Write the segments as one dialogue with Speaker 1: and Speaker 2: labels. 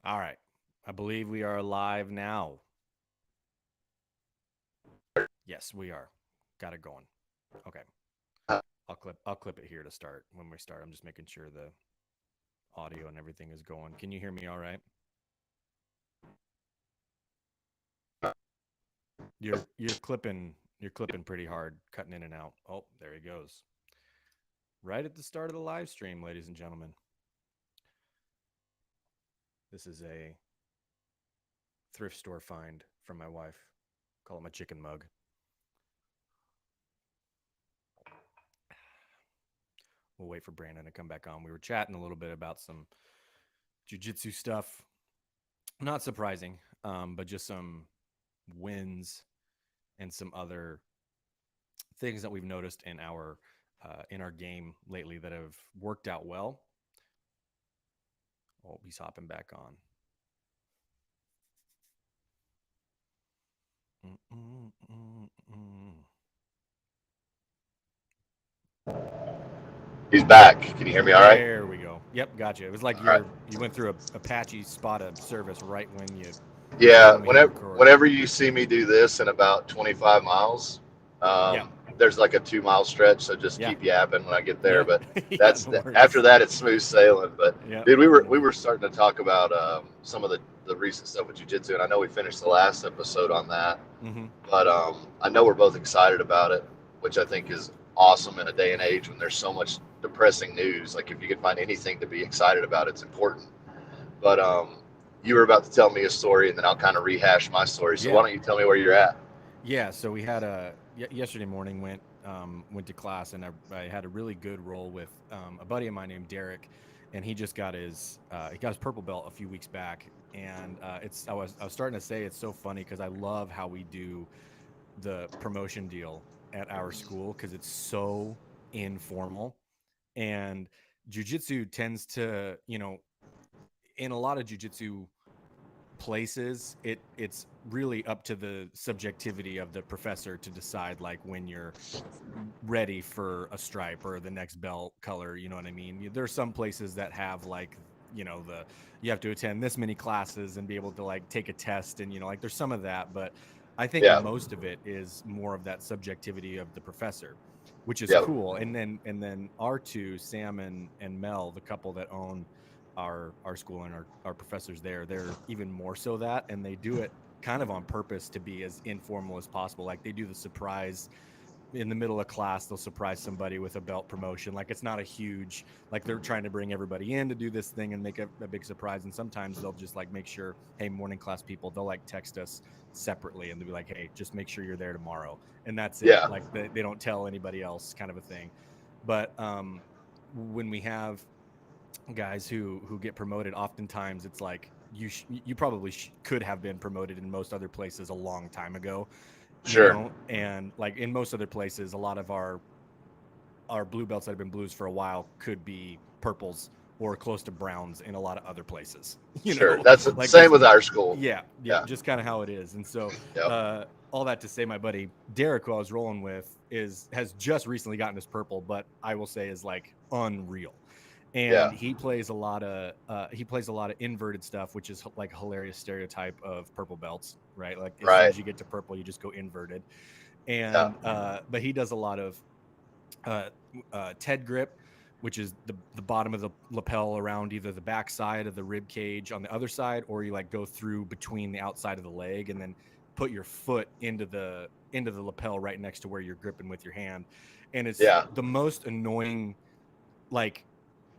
Speaker 1: All right. I believe we are live now. Yes, we are. Got it going. Okay. I'll clip it here to start when we start. I'm just making sure the audio and everything is going. Can you hear me all right? You're clipping pretty hard, cutting in and out. Oh, there he goes. Right at the start of the live stream, ladies and gentlemen. This is a thrift store find from my wife. Call it my chicken mug. We'll wait for Brandon to come back on. We were chatting a little bit about some jujitsu stuff. Not surprising, but just some wins and some other things that we've noticed in our game lately that have worked out well. Oh, he's hopping back on. Mm-mm-mm-mm.
Speaker 2: He's back. Can you hear me all right?
Speaker 1: There we go. Yep, gotcha. It was like
Speaker 2: All right.
Speaker 1: you went through a patchy spot of service right
Speaker 2: Yeah,
Speaker 1: when we hit record.
Speaker 2: whenever you see me do this in about 25 miles,
Speaker 1: Yep,
Speaker 2: there's like a 2 mile stretch, so just
Speaker 1: yeah,
Speaker 2: keep yapping when I get there.
Speaker 1: yep,
Speaker 2: But
Speaker 1: yeah. No
Speaker 2: after
Speaker 1: worries.
Speaker 2: that, it's smooth sailing. But
Speaker 1: Yep,
Speaker 2: dude,
Speaker 1: no
Speaker 2: we
Speaker 1: worries.
Speaker 2: were starting to talk about some of the recent stuff with jujitsu, and I know we finished the last episode on that.
Speaker 1: Mm-hmm.
Speaker 2: But I know we're both excited about it, which I think is awesome in a day and age when there's so much depressing news. Like if you can find anything to be excited about, it's important. But you were about to tell me a story, and then I'll kind of rehash my story. So why
Speaker 1: Yeah,
Speaker 2: don't you tell me where you're at?
Speaker 1: yeah. So we had yesterday morning went to class, and I had a really good roll with a buddy of mine named Derek, and he got his purple belt a few weeks back, and I was starting to say it's so funny because I love how we do the promotion deal at our school because it's so informal, and jujitsu tends to, in a lot of jujitsu places, it's really up to the subjectivity of the professor to decide like when you're ready for a stripe or the next belt color. You know what I mean? There's some places that have like, the you have to attend this many classes and be able to like take a test, and like there's some of that, but I think
Speaker 2: Yeah,
Speaker 1: most of it is more of that subjectivity of the professor, which is
Speaker 2: yeah,
Speaker 1: cool. And then our two, Sam and Mel, the couple that own our school and our professors there, they're even more so that, and they do it kind of on purpose to be as informal as possible. Like they do the surprise in the middle of class, they'll surprise somebody with a belt promotion. Like it's not a huge, like they're trying to bring everybody in to do this thing and make a big surprise. And sometimes they'll just like make sure, hey, morning class people, they'll like text us separately and they'll be like, hey, just make sure you're there tomorrow. And that's it.
Speaker 2: yeah,
Speaker 1: Like they don't tell anybody else, kind of a thing. But when we have guys who get promoted, oftentimes it's like you probably could have been promoted in most other places a long time ago,
Speaker 2: sure.
Speaker 1: and like in most other places, a lot of our blue belts that have been blues for a while could be purples or close to browns in a lot of other places.
Speaker 2: Sure. That's the
Speaker 1: Like
Speaker 2: same
Speaker 1: just
Speaker 2: with our school.
Speaker 1: yeah, yep,
Speaker 2: Yeah.
Speaker 1: just kind of how it is. And so
Speaker 2: Yep.
Speaker 1: all that to say, my buddy Derek, who I was rolling with, has just recently gotten his purple, but I will say is like unreal. And
Speaker 2: Yeah.
Speaker 1: he plays a lot of inverted stuff, which is like a hilarious stereotype of purple belts, right? Like as soon
Speaker 2: Right.
Speaker 1: as you get to purple, you just go inverted.
Speaker 2: Yeah.
Speaker 1: And but he does a lot of uh, Ted grip, which is the bottom of the lapel around either the back side of the rib cage on the other side, or you like go through between the outside of the leg and then put your foot into the lapel right next to where you're gripping with your hand. And it's
Speaker 2: Yeah.
Speaker 1: the most annoying, like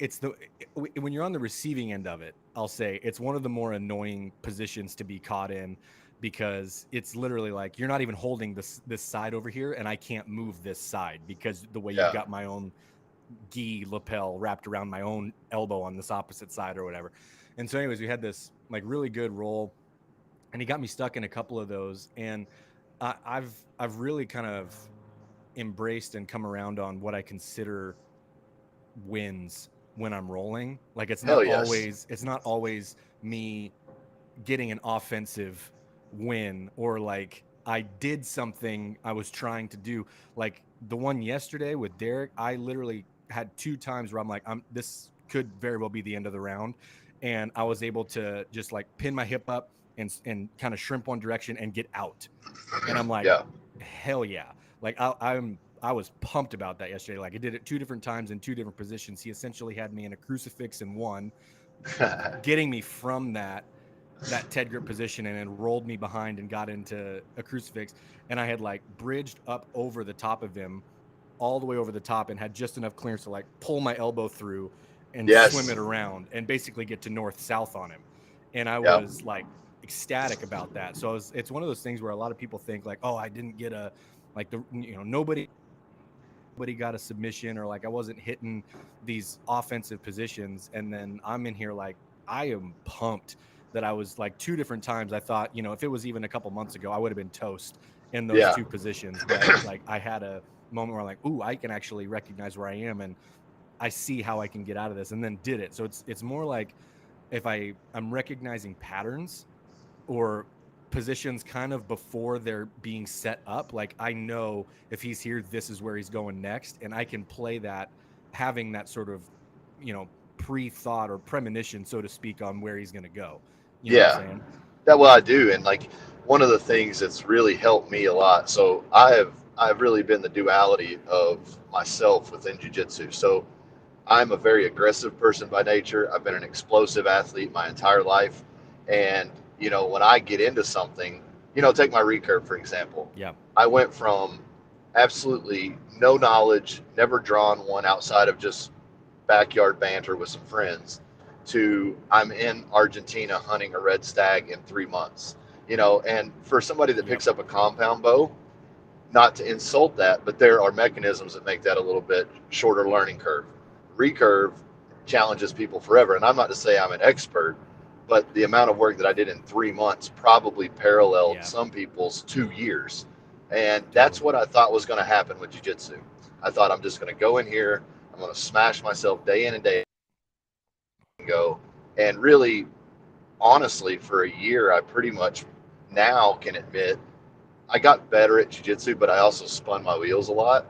Speaker 1: it's the when you're on the receiving end of it, I'll say it's one of the more annoying positions to be caught in, because it's literally like you're not even holding this side over here and I can't move this side because the way you've
Speaker 2: Yeah.
Speaker 1: got my own gi lapel wrapped around my own elbow on this opposite side or whatever. And so anyways, we had this like really good roll, and he got me stuck in a couple of those, and I've really kind of embraced and come around on what I consider wins when I'm rolling. Like
Speaker 2: Hell yes.
Speaker 1: it's not always me getting an offensive win, or like I did something I was trying to do. Like the one yesterday with Derek, I literally had two times where I'm like, this could very well be the end of the round. and I was able to just like pin my hip up and kind of shrimp one direction and get out. And I'm like,
Speaker 2: Yeah.
Speaker 1: hell yeah! Like I was pumped about that yesterday. Like I did it 2 different times in 2 different positions. He essentially had me in a crucifix in one, getting me from that Ted grip position and then rolled me behind and got into a crucifix. And I had like bridged up over the top of him, all the way over the top, and had just enough clearance to like pull my elbow through and swim
Speaker 2: Yes.
Speaker 1: it around and basically get to north south on him. And I
Speaker 2: Yeah.
Speaker 1: was like ecstatic about that. So it's one of those things where a lot of people think like, oh, I didn't get a like the nobody got a submission, or like I wasn't hitting these offensive positions. And then I'm in here like I am pumped that I was like 2 different times. I thought, if it was even a couple months ago, I would have been toast in those
Speaker 2: Yeah.
Speaker 1: 2 positions. But like I had a moment where I'm like, ooh, I can actually recognize where I am and I see how I can get out of this, and then did it. So it's more like if I'm recognizing patterns or positions kind of before they're being set up. Like I know if he's here, this is where he's going next, and I can play that, having that sort of, pre-thought or premonition, so to speak, on where he's going to go. You know what I'm
Speaker 2: Yeah.
Speaker 1: saying?
Speaker 2: That well I do. And like one of the things that's really helped me a lot. So I've really been the duality of myself within jiu-jitsu. So I'm a very aggressive person by nature. I've been an explosive athlete my entire life. And, when I get into something, take my recurve, for example.
Speaker 1: Yeah.
Speaker 2: I went from absolutely no knowledge, never drawn one outside of just backyard banter with some friends, to I'm in Argentina hunting a red stag in 3 months. And for somebody that
Speaker 1: Yep.
Speaker 2: picks up a compound bow, not to insult that, but there are mechanisms that make that a little bit shorter learning curve. Recurve challenges people forever. And I'm not to say I'm an expert, but the amount of work that I did in 3 months probably paralleled
Speaker 1: Yeah.
Speaker 2: some people's 2 years. And that's
Speaker 1: Totally.
Speaker 2: what I thought was going to happen with jiu-jitsu. I thought I'm just going to go in here, I'm going to smash myself day in and day out and go. And really, honestly, for a year, I pretty much now can admit I got better at jiu-jitsu, but I also spun my wheels a lot.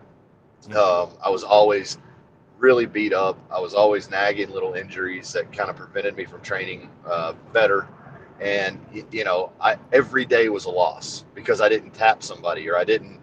Speaker 1: Mm-hmm.
Speaker 2: I was always really beat up. I was always nagging little injuries that kind of prevented me from training better. And every day was a loss because I didn't tap somebody, or I didn't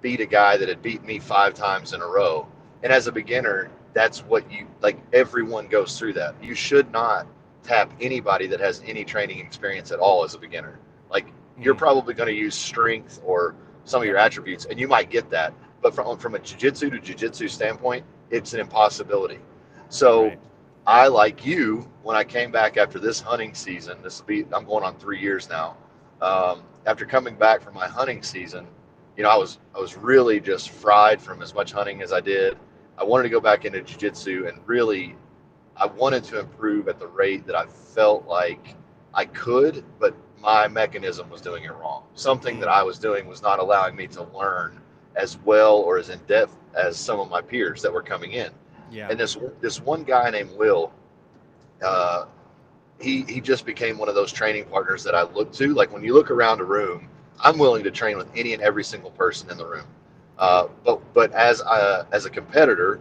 Speaker 2: beat a guy that had beat me 5 times in a row. And as a beginner, that's what you like. Everyone goes through that. You should not tap anybody that has any training experience at all as a beginner. Like you're
Speaker 1: Mm-hmm.
Speaker 2: probably going to use strength or some of your
Speaker 1: Yep.
Speaker 2: attributes, and you might get that. But from a jiu-jitsu to jiu-jitsu standpoint, it's an impossibility. So
Speaker 1: Right.
Speaker 2: I, like you, when I came back after this hunting season, I'm going on 3 years now. After coming back from my hunting season, I was really just fried from as much hunting as I did. I wanted to go back into jiu-jitsu, and really I wanted to improve at the rate that I felt like I could, but my mechanism was doing it wrong. Something that I
Speaker 1: Mm.
Speaker 2: was doing was not allowing me to learn as well or as in depth as some of my peers that were coming in.
Speaker 1: Yeah.
Speaker 2: And this one guy named Will, uh, he just became one of those training partners that I look to. Like when you look around a room, I'm willing to train with any and every single person in the room.
Speaker 1: Yeah.
Speaker 2: But as a competitor,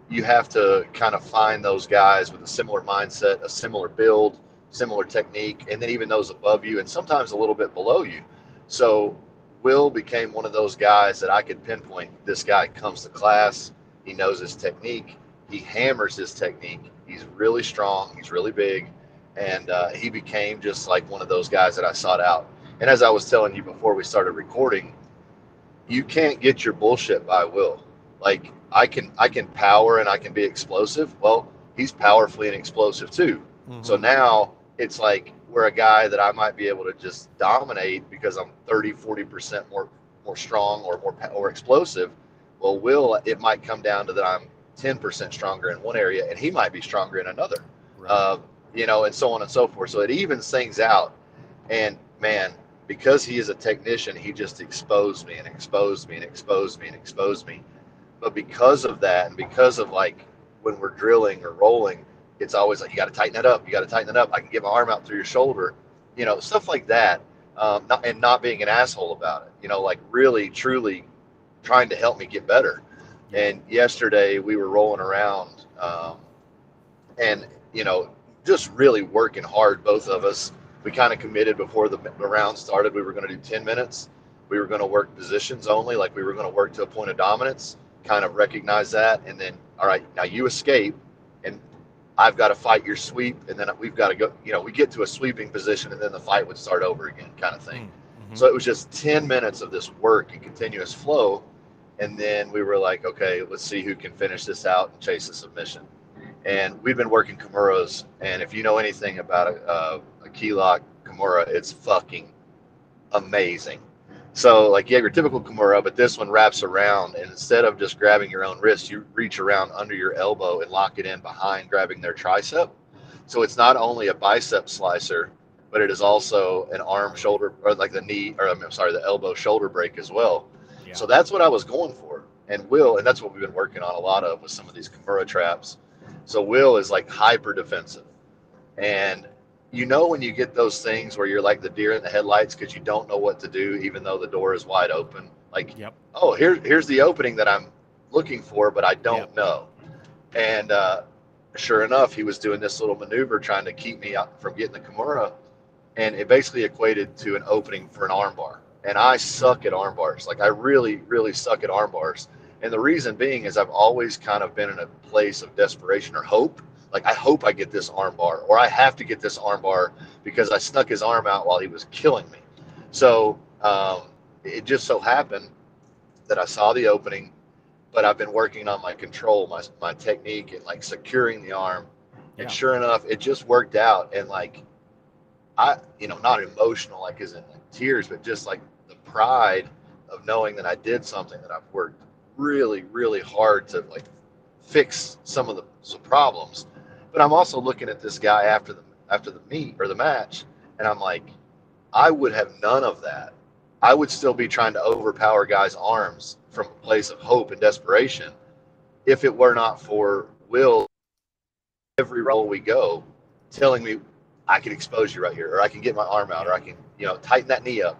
Speaker 2: you have to kind of find those guys with a similar mindset, a similar build, similar technique, and then even those above you and sometimes a little bit below you. So Will became one of those guys that I could pinpoint. This guy comes to class, he knows his technique, he hammers his technique. He's really strong, he's really big, and he became just like one of those guys that I sought out. And as I was telling you before we started recording, you can't get your bullshit by Will. Like I can power and I can be explosive. Well, he's powerfully and explosive too. So
Speaker 1: Mm-hmm.
Speaker 2: now it's like we're a guy that I might be able to just dominate because I'm 30, 40% more strong or more explosive. Well, Will, it might come down to that I'm 10% stronger in one area and he might be stronger in another.
Speaker 1: Right.
Speaker 2: Uh, and so on and so forth. So it evens things out. And man, because he is a technician, he just exposed me and exposed me and exposed me and exposed me. But because of that, and because of like when we're drilling or rolling, it's always like you got to tighten it up. You got to tighten it up. I can get my arm out through your shoulder, stuff like that. Not being an asshole about it. Like really, truly trying to help me get better.
Speaker 1: Yeah.
Speaker 2: And yesterday we were rolling around, and just really working hard, both of us. We kind of committed before the round started. We were going to do 10 minutes. We were going to work positions only, like we were going to work to a point of dominance, kind of recognize that. And then, all right, now you escape, and I've got to fight your sweep. And then we've got to go, we get to a sweeping position, and then the fight would start over again, kind of thing.
Speaker 1: Mm-hmm.
Speaker 2: So it was just 10 minutes of this work and continuous flow. And then we were like, okay, let's see who can finish this out and chase a submission. And we've been working Kimuras, and if you know anything about a key lock Kimura, it's fucking amazing. So, like, you have your typical Kimura, but this one wraps around, and instead of just grabbing your own wrist, you reach around under your elbow and lock it in behind, grabbing their tricep. So it's not only a bicep slicer, but it is also an arm, shoulder, or like the knee, or I'm sorry, the elbow shoulder break as well.
Speaker 1: Yeah.
Speaker 2: So that's what I was going for, and that's what we've been working on a lot of with some of these Kimura traps. So Will is like hyper defensive. And when you get those things where you're like the deer in the headlights because you don't know what to do, even though the door is wide open. Like,
Speaker 1: yep.
Speaker 2: Oh, here's the opening that I'm looking for, but I don't know. And sure enough, he was doing this little maneuver trying to keep me up from getting the Kimura. And it basically equated to an opening for an armbar. And I suck at arm bars. Like, I really, really suck at arm bars. And the reason being is I've always kind of been in a place of desperation or hope. Like, I hope I get this arm bar, or I have to get this arm bar because I snuck his arm out while he was killing me. So it just so happened that I saw the opening, but I've been working on my control, my technique, and like securing the arm. And sure enough, it just worked out. And like, not emotional, like as in like tears, but just like the pride of knowing that I did something that I've worked really, really hard to like fix some problems. But I'm also looking at this guy after the meet or the match, and I'm like, I would have none of that. I would still be trying to overpower guys' arms from a place of hope and desperation if it were not for Will every roll we go telling me I can expose you right here, or I can get my arm out, or I can, tighten that knee up.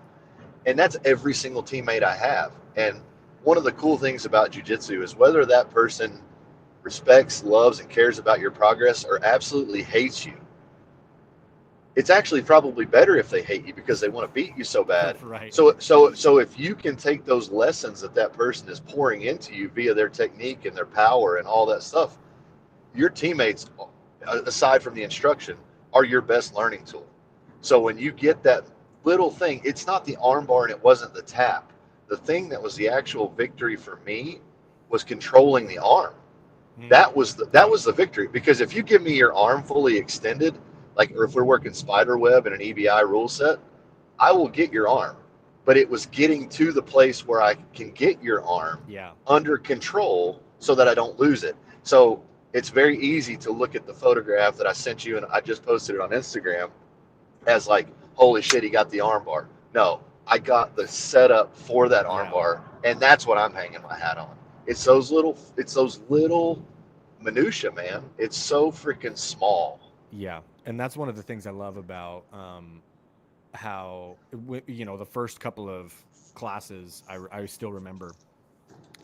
Speaker 2: And that's every single teammate I have. And one of the cool things about jiu-jitsu is whether that person respects, loves, and cares about your progress or absolutely hates you, it's actually probably better if they hate you because they want to beat you so bad.
Speaker 1: Right.
Speaker 2: So if you can take those lessons that person is pouring into you via their technique and their power and all that stuff, your teammates, aside from the instruction, are your best learning tool. So when you get that little thing, it's not the arm bar and it wasn't the tap. The thing that was the actual victory for me was controlling the arm. That was the victory. Because if you give me your arm fully extended, like, or if we're working spider web in an EBI rule set, I will get your arm. But it was getting to the place where I can get your arm under control so that I don't lose it. So it's very easy to look at the photograph that I sent you, and I just posted it on Instagram, as like, holy shit, he got the arm bar. No, I got the setup for that arm bar, and that's what I'm hanging my hat on. It's those little minutia, man. It's so freaking small.
Speaker 1: Yeah, and that's one of the things I love about how the first couple of classes, I still remember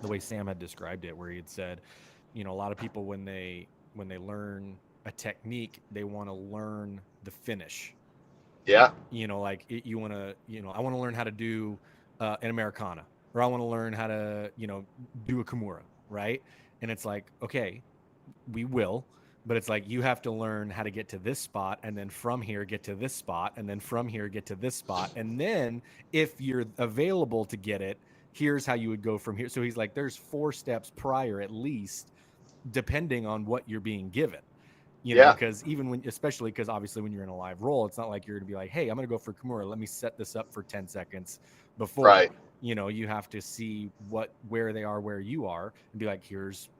Speaker 1: the way Sam had described it, where he had said, a lot of people when they learn a technique, they want to learn the finish.
Speaker 2: Yeah.
Speaker 1: Like you want to, I want to learn how to do an Americana, or I want to learn how to, do a Kimura, right? And it's like, okay, we will, but it's like you have to learn how to get to this spot, and then from here get to this spot, and then from here get to this spot, and then if you're available to get it, here's how you would go from here. So he's like, there's 4 steps prior at least, depending on what you're being given. Because especially because obviously when you're in a live roll, it's not like you're going to be like, hey, I'm going to go for Kimura. Let me set this up for 10 seconds before.
Speaker 2: Right.
Speaker 1: You have to see where they are, where you are, and be like,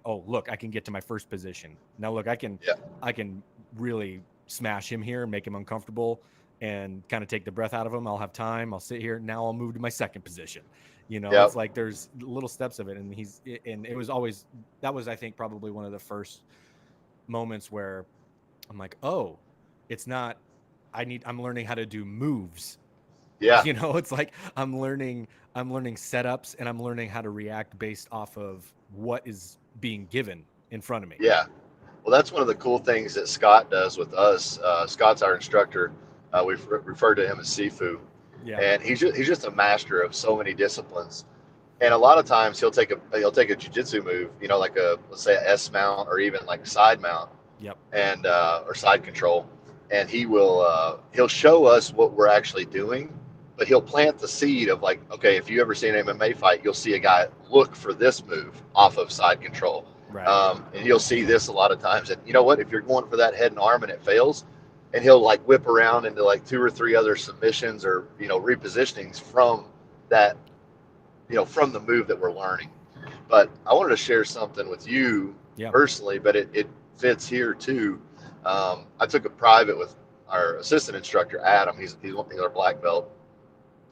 Speaker 1: look, I can get to my first position. Now, look, I can really smash him here and make him uncomfortable and kind of take the breath out of him. I'll have time. I'll sit here. Now I'll move to my second position. It's like there's little steps of it. And it was always, that was, I think, probably one of the first moments where I'm like, oh, it's not, I'm learning how to do moves.
Speaker 2: Yeah.
Speaker 1: It's like I'm learning setups, and I'm learning how to react based off of what is being given in front of me.
Speaker 2: Yeah. Well, that's one of the cool things that Scott does with us. Scott's our instructor. We've referred to him as Sifu,
Speaker 1: Yeah.
Speaker 2: and he's just a master of so many disciplines. And a lot of times he'll take a jujitsu move, like a, let's say, a S mount, or even like side mount,
Speaker 1: Yep.
Speaker 2: and or side control, and he'll show us what we're actually doing, but he'll plant the seed of, like, okay, if you ever see an MMA fight, you'll see a guy look for this move off of side control,
Speaker 1: Right.
Speaker 2: and you'll see this a lot of times. And you know what? If you're going for that head and arm and it fails, and he'll like whip around into like two or three other submissions, or repositionings from that, from the move that we're learning. But I wanted to share something with you
Speaker 1: Yeah.
Speaker 2: personally, but it fits here too. I took a private with our assistant instructor, Adam. He's our black belt,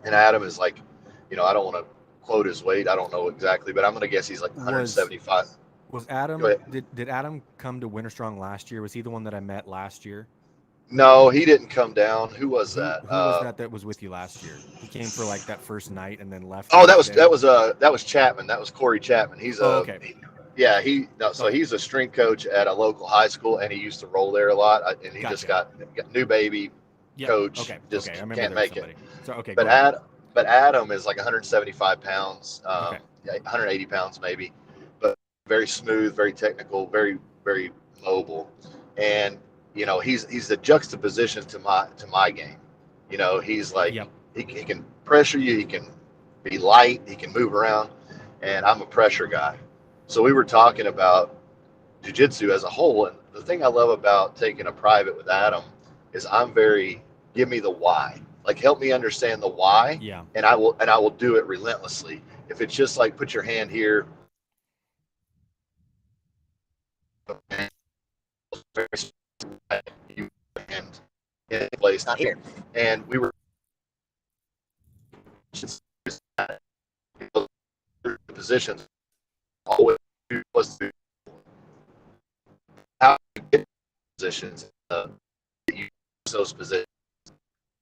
Speaker 2: and Adam is like, I don't want to quote his weight. I don't know exactly, but I'm going to guess he's like
Speaker 1: Was
Speaker 2: 175.
Speaker 1: was
Speaker 2: Go
Speaker 1: Adam
Speaker 2: ahead.
Speaker 1: did Adam come to Winter Strong last year? Was he the one that I met last year?
Speaker 2: No, he didn't come down. Who was
Speaker 1: Who
Speaker 2: that?
Speaker 1: who was that was with you last year? He came for like that first night and then left the
Speaker 2: Oh, that
Speaker 1: next
Speaker 2: was that
Speaker 1: day.
Speaker 2: was that was Chapman. That was Corey Chapman.
Speaker 1: Oh, okay.
Speaker 2: Yeah, he no, so
Speaker 1: Okay.
Speaker 2: he's a strength coach at a local high school, and he used to roll there a lot. And he just
Speaker 1: Gotcha.
Speaker 2: got new baby
Speaker 1: Yep.
Speaker 2: coach,
Speaker 1: Okay.
Speaker 2: just
Speaker 1: Okay. I remember
Speaker 2: can't
Speaker 1: there was
Speaker 2: make it.
Speaker 1: somebody. So okay,
Speaker 2: But
Speaker 1: go ahead.
Speaker 2: Adam is like 175 pounds,
Speaker 1: Okay.
Speaker 2: yeah, 180 pounds maybe, but very smooth, very technical, very very mobile, and he's the juxtaposition to my game. He's like,
Speaker 1: Yep.
Speaker 2: he can pressure you, he can be light, he can move around, and I'm a pressure guy. So we were talking about jujitsu as a whole, and the thing I love about taking a private with Adam is I'm very, give me the why, like help me understand the why,
Speaker 1: Yeah.
Speaker 2: and I will do it relentlessly. If it's just like put your hand here, you and in place, not here, and we were positions always was how to get positions, you use those positions,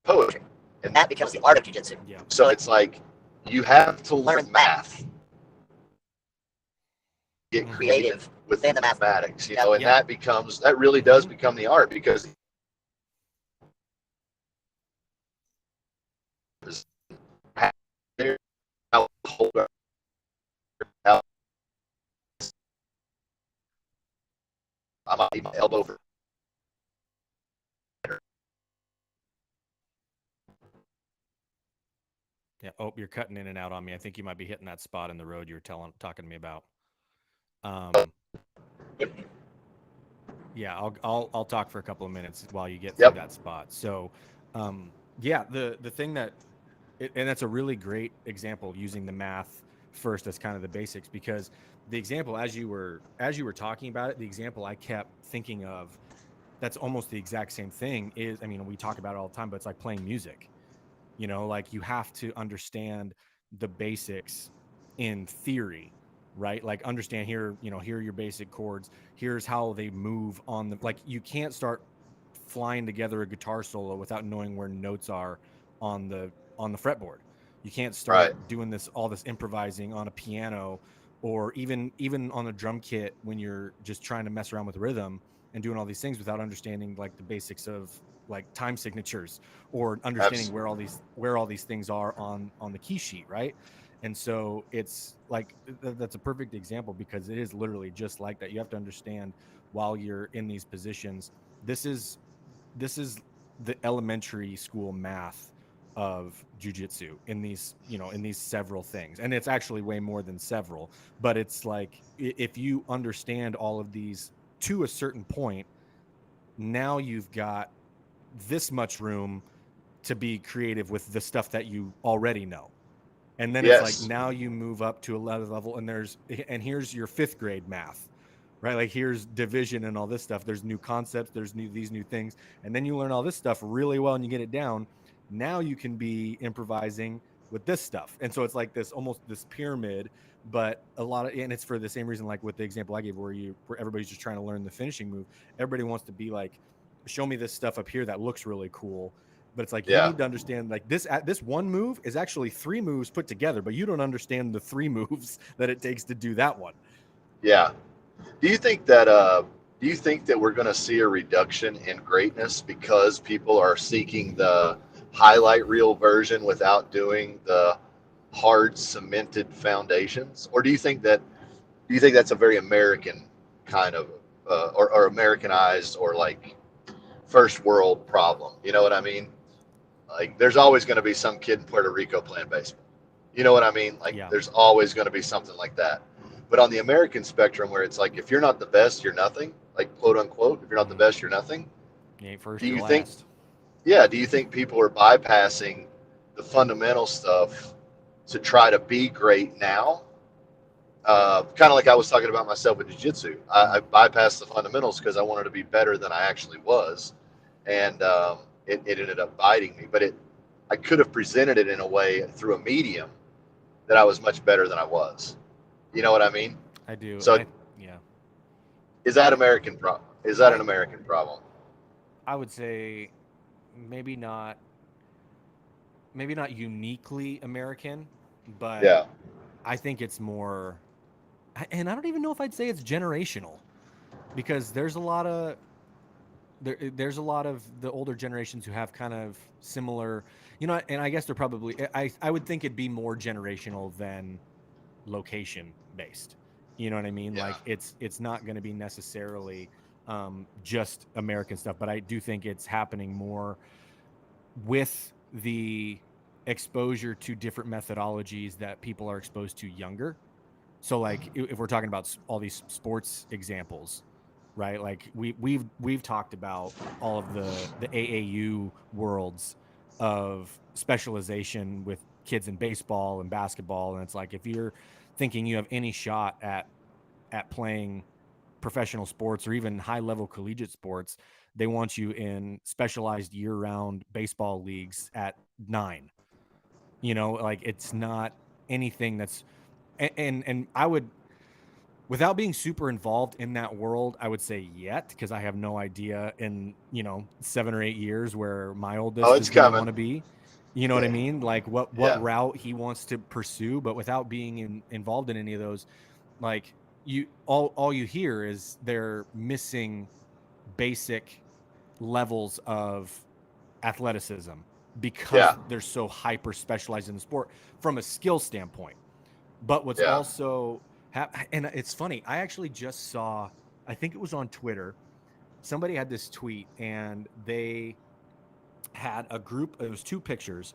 Speaker 2: poetry, and that becomes the art of jiu-jitsu.
Speaker 1: Yeah.
Speaker 2: So it's like you have to learn math, get creative within the mathematics, and
Speaker 1: Yeah.
Speaker 2: that really does become the art, because how hold how I might my elbow over.
Speaker 1: Yeah. Oh, you're cutting in and out on me. I think you might be hitting that spot in the road you were talking to me about. Um, yeah, I'll talk for a couple of minutes while you get through
Speaker 2: Yep.
Speaker 1: that spot. So, yeah, the thing and that's a really great example, using the math first as kind of the basics, because the example, as you were talking about it, the example I kept thinking of, that's almost the exact same thing, is, I mean, we talk about it all the time, but it's like playing music. Like you have to understand the basics in theory, right? Like understand, here are your basic chords, here's how they move on the, like, you can't start flying together a guitar solo without knowing where notes are on the fretboard. You can't
Speaker 2: Right.
Speaker 1: start doing all this improvising on a piano, or even on a drum kit, when you're just trying to mess around with rhythm and doing all these things without understanding like the basics of like time signatures, or understanding
Speaker 2: Absolutely.
Speaker 1: where all these things are on the key sheet, right? And so it's like that's a perfect example, because it is literally just like that. You have to understand, while you're in these positions, this is this is the elementary school math of jujitsu, in these several things. And it's actually way more than several, but it's like, if you understand all of these to a certain point, now you've got this much room to be creative with the stuff that you already know. And then it's like,
Speaker 2: Yes.
Speaker 1: now you move up to another level, and here's your fifth grade math, right? Like, here's division and all this stuff. There's new concepts, there's these new things, and then you learn all this stuff really well and you get it down. Now you can be improvising with this stuff. And so it's like this, almost this pyramid, but and it's for the same reason, like with the example I gave, where everybody's just trying to learn the finishing move. Everybody wants to be like, show me this stuff up here that looks really cool. But it's like, you
Speaker 2: Yeah.
Speaker 1: need to understand, like, this one move is actually three moves put together, but you don't understand the three moves that it takes to do that one.
Speaker 2: Yeah. Do you think that Do you think that we're going to see a reduction in greatness because people are seeking the highlight reel version without doing the hard cemented foundations? Or do you think that's a very American kind of or Americanized or like first world problem? You know what I mean? Like there's always going to be some kid in Puerto Rico playing baseball. You know what I mean? Like
Speaker 1: Yeah.
Speaker 2: there's always going to be something like that. But on the American spectrum, where it's like if you're not the best, you're nothing. Like quote unquote, if you're not the
Speaker 1: Mm-hmm.
Speaker 2: best, you're nothing.
Speaker 1: You ain't
Speaker 2: Do
Speaker 1: first, you're
Speaker 2: you think?
Speaker 1: last.
Speaker 2: Yeah. Do you think people are bypassing the fundamental stuff to try to be great now? Kind of like I was talking about myself with jiu-jitsu. I
Speaker 1: Mm-hmm.
Speaker 2: bypassed the fundamentals because I wanted to be better than I actually was, and it ended up biting me. But I could have presented it in a way through a medium that I was much better than I was. You know what I mean?
Speaker 1: I do, and
Speaker 2: So
Speaker 1: yeah,
Speaker 2: is that
Speaker 1: I
Speaker 2: American problem? Is that an
Speaker 1: I
Speaker 2: American problem?
Speaker 1: I would say maybe not uniquely American, but
Speaker 2: Yeah,
Speaker 1: I think it's more, and I don't even know if I'd say it's generational because there's a lot of the older generations who have kind of similar, and I guess they're probably, I would think it'd be more generational than location based. You know what I mean?
Speaker 2: yeah,
Speaker 1: Like it's not going to be necessarily just American stuff, but I do think it's happening more with the exposure to different methodologies that people are exposed to younger. So like if we're talking about all these sports examples, right? Like we've talked about all of the AAU worlds of specialization with kids in baseball and basketball, and it's like if you're thinking you have any shot at playing professional sports or even high level collegiate sports, they want you in specialized year round baseball leagues at 9. Like it's not anything that's, and I would, without being super involved in that world, I would say yet, because I have no idea in 7 or 8 years where my
Speaker 2: oh,
Speaker 1: oldest
Speaker 2: it's
Speaker 1: is going to
Speaker 2: coming.
Speaker 1: want to be. You know what I
Speaker 2: Yeah,
Speaker 1: mean? Like what
Speaker 2: yeah,
Speaker 1: route he wants to pursue, but without being involved in any of those, like all you hear is they're missing basic levels of athleticism because
Speaker 2: yeah,
Speaker 1: they're so hyper specialized in the sport from a skill standpoint. But what's
Speaker 2: yeah.
Speaker 1: also and it's funny, I actually just saw, I think it was on Twitter, somebody had this tweet and they had a group, it was two pictures,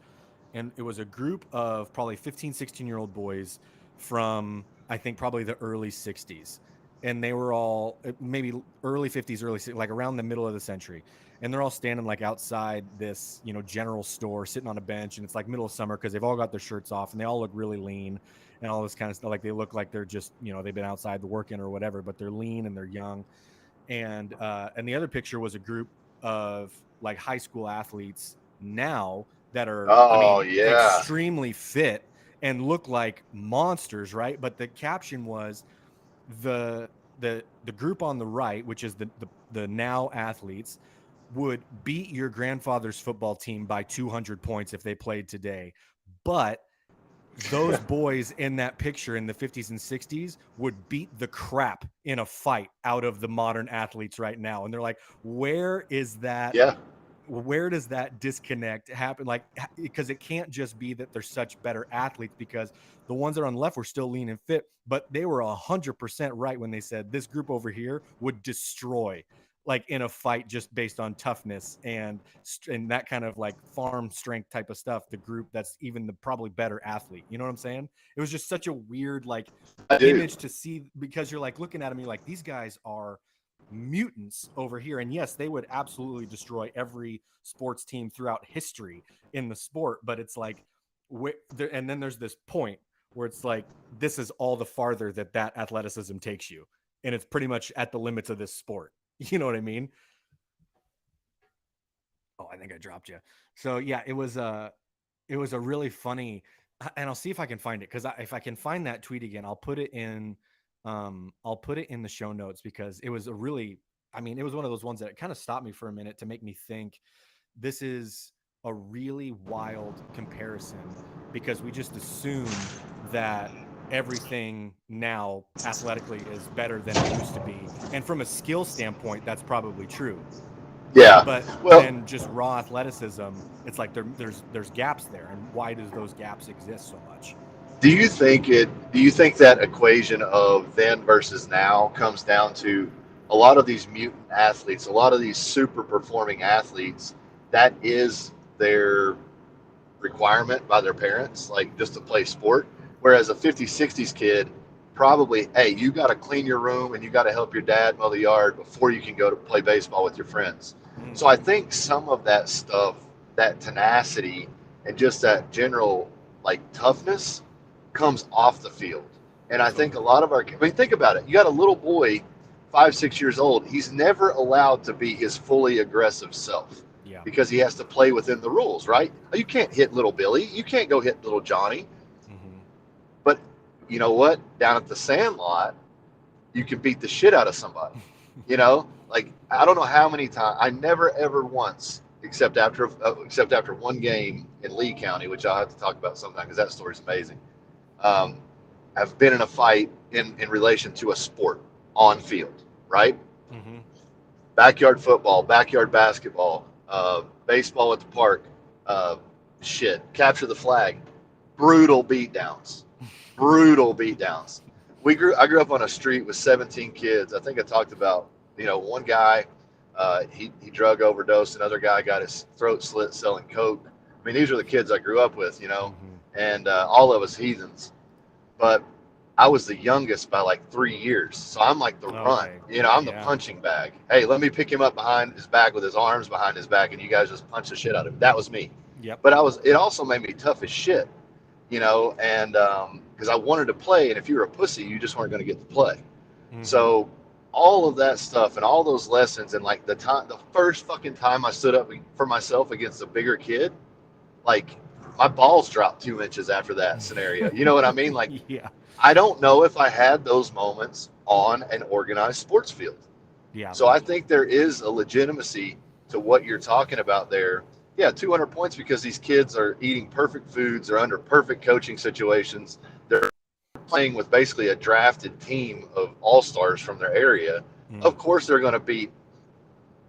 Speaker 1: and it was a group of probably 15, 16-year-old boys from, I think, probably the early 60s. And they were all maybe early 50s, like around the middle of the century. And they're all standing like outside this, general store, sitting on a bench. And it's like middle of summer because they've all got their shirts off and they all look really lean and all this kind of stuff. Like they look like they're just, they've been outside the working or whatever, but they're lean and they're young. And the other picture was a group of like high school athletes now that are, I
Speaker 2: Oh
Speaker 1: mean,
Speaker 2: yeah,
Speaker 1: extremely fit and look like monsters, right? But the caption was the the group on the right, which is the now athletes, would beat your grandfather's football team by 200 points if they played today, but those boys in that picture in the 50s and 60s would beat the crap in a fight out of the modern athletes right now. And they're like,
Speaker 2: yeah,
Speaker 1: where does that disconnect happen? Like, because it can't just be that they're such better athletes, because the ones that are on the left were still lean and fit, but they were 100% right when they said this group over here would destroy, like in a fight, just based on toughness and that kind of like farm strength type of stuff, the group that's even the probably better athlete. You know what I'm saying? It was just such a weird like
Speaker 2: I do.
Speaker 1: image to see, because you're like looking at them, you're like, these guys are mutants over here. And yes, they would absolutely destroy every sports team throughout history in the sport, but it's like, and then there's this point where it's like, this is all the farther that athleticism takes you, and it's pretty much at the limits of this sport. You know what I mean? Oh, I think I dropped you. So yeah, it was a really funny, and I'll see if I can find it, because if I can find that tweet again, I'll put it in the show notes, because it was a really, I mean, it was one of those ones that kind of stopped me for a minute to make me think. This is a really wild comparison, because we just assume that everything now athletically is better than it used to be. And from a skill standpoint, that's probably true.
Speaker 2: Yeah.
Speaker 1: But
Speaker 2: Well,
Speaker 1: then just raw athleticism, it's like there's gaps there. And why does those gaps exist so much?
Speaker 2: do you think that equation of then versus now comes down to a lot of these mutant athletes, a lot of these super performing athletes, that is their requirement by their parents, like just to play sport. Whereas a 50s, 60s kid, probably, hey, you got to clean your room and you got to help your dad mow the yard before you can go to play baseball with your friends. So I
Speaker 1: Mm-hmm.
Speaker 2: think some of that stuff, that tenacity and just that general like toughness comes off the field. And I think a
Speaker 1: Totally.
Speaker 2: lot of our, I mean, think about it. You got a little boy, 5, 6 years old. He's never allowed to be his fully aggressive self
Speaker 1: Yeah.
Speaker 2: because he has to play within the rules, right? You can't hit little Billy. You can't go hit little Johnny.
Speaker 1: Mm-hmm.
Speaker 2: But you know what? Down at the Sandlot, you can beat the shit out of somebody. Like I don't know how many times. I never ever once, except after one game in Lee County, which I'll have to talk about sometime because that story's amazing. Um, I've been in a fight in relation to a sport on field, right?
Speaker 1: Mm-hmm.
Speaker 2: Backyard football, backyard basketball, baseball at the park, uh, shit, capture the flag, brutal beatdowns, brutal beatdowns. I grew up on a street with 17 kids. I think I talked about, one guy, he drug overdosed, another guy got his throat slit selling coke. I mean, these were the kids I grew up with,
Speaker 1: Mm-hmm.
Speaker 2: and all of us heathens. But I was the youngest by like 3 years. So I'm like the runt.
Speaker 1: Okay.
Speaker 2: I'm the
Speaker 1: Yeah.
Speaker 2: punching bag. Hey, let me pick him up behind his back with his arms behind his back, and you guys just punch the shit out of him. That was me.
Speaker 1: Yep.
Speaker 2: But it also made me tough as shit, and because I wanted to play, and if you were a pussy, you just weren't going to get to play.
Speaker 1: Mm-hmm.
Speaker 2: So all of that stuff and all those lessons, and like the first fucking time I stood up for myself against a bigger kid, like my balls dropped 2 inches after that scenario. You know what I mean? Like
Speaker 1: Yeah.
Speaker 2: I don't know if I had those moments on an organized sports field.
Speaker 1: Yeah.
Speaker 2: So I think there is a legitimacy to what you're talking about there. Yeah, 200 points because these kids are eating perfect foods, they're under perfect coaching situations, they're playing with basically a drafted team of all stars from their area.
Speaker 1: Mm.
Speaker 2: Of course, they're going to beat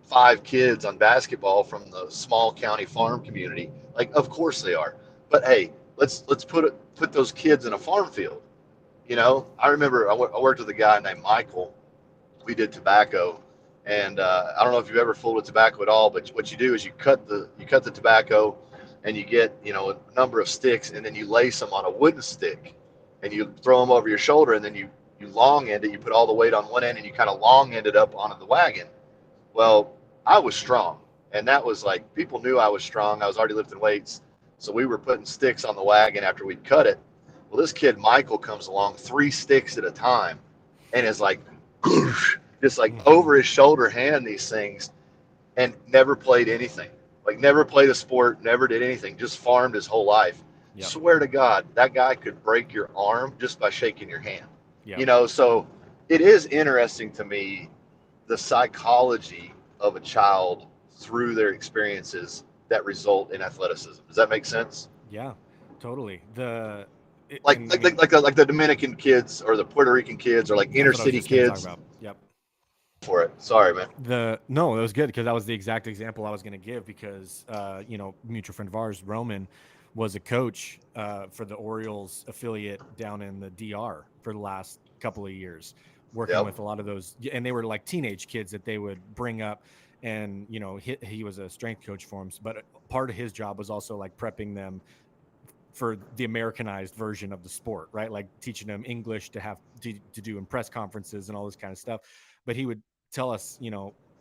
Speaker 2: 5 kids on basketball from the small county farm community. Like, of course they are. But hey, let's put those kids in a farm field. I remember I worked with a guy named Michael. We did tobacco, and I don't know if you've ever fooled with tobacco at all, but what you do is you cut the tobacco, and you get a number of sticks, and then you lace them on a wooden stick, and you throw them over your shoulder, and then you long end it. You put all the weight on one end, and you kind of long end it up onto the wagon. Well, I was strong, and that was like people knew I was strong. I was already lifting weights, so we were putting sticks on the wagon after we'd cut it. Well, this kid Michael comes along 3 sticks at a time, and is like, just like
Speaker 1: Mm-hmm.
Speaker 2: over his shoulder hand these things, and never played anything. Like never played a sport, never did anything. Just farmed his whole life.
Speaker 1: Yep.
Speaker 2: Swear to God, that guy could break your arm just by shaking your hand.
Speaker 1: Yep.
Speaker 2: So it is interesting to me the psychology of a child through their experiences that result in athleticism. Does that make sense?
Speaker 1: Yeah. Totally.
Speaker 2: Like
Speaker 1: And I
Speaker 2: like
Speaker 1: mean,
Speaker 2: like, like, the, like the Dominican kids or the Puerto Rican kids or like
Speaker 1: that's
Speaker 2: inner
Speaker 1: what I was
Speaker 2: city
Speaker 1: just going to talk
Speaker 2: kids
Speaker 1: about. Yep.
Speaker 2: for it. Sorry, man.
Speaker 1: No, that was good because that was the exact example I was going to give because mutual friend of ours, Roman, was a coach for the Orioles affiliate down in the DR for the last couple of years, working
Speaker 2: Yep.
Speaker 1: with a lot of those, and they were like teenage kids that they would bring up, and he was a strength coach for them, but part of his job was also like prepping them for the Americanized version of the sport, right? Like teaching them English to do in press conferences and all this kind of stuff. But he would tell us,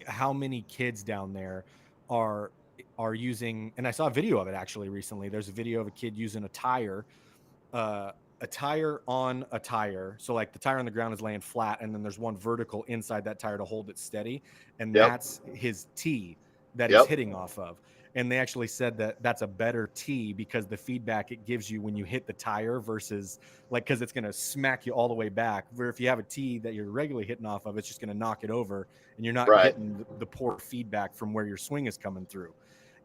Speaker 1: how many kids down there are are using, and I saw a video of it actually recently. There's a video of a kid using uh, a tire on a tire. So like the tire on the ground is laying flat, and then there's one vertical inside that tire to hold it steady, and
Speaker 2: Yep.
Speaker 1: that's his tee that he's
Speaker 2: Yep.
Speaker 1: hitting off of. And they actually said that that's a better tee because the feedback it gives you when you hit the tire versus like because it's going to smack you all the way back. Where if you have a tee that you're regularly hitting off of, it's just going to knock it over, and you're not
Speaker 2: Right.
Speaker 1: getting the poor feedback from where your swing is coming through.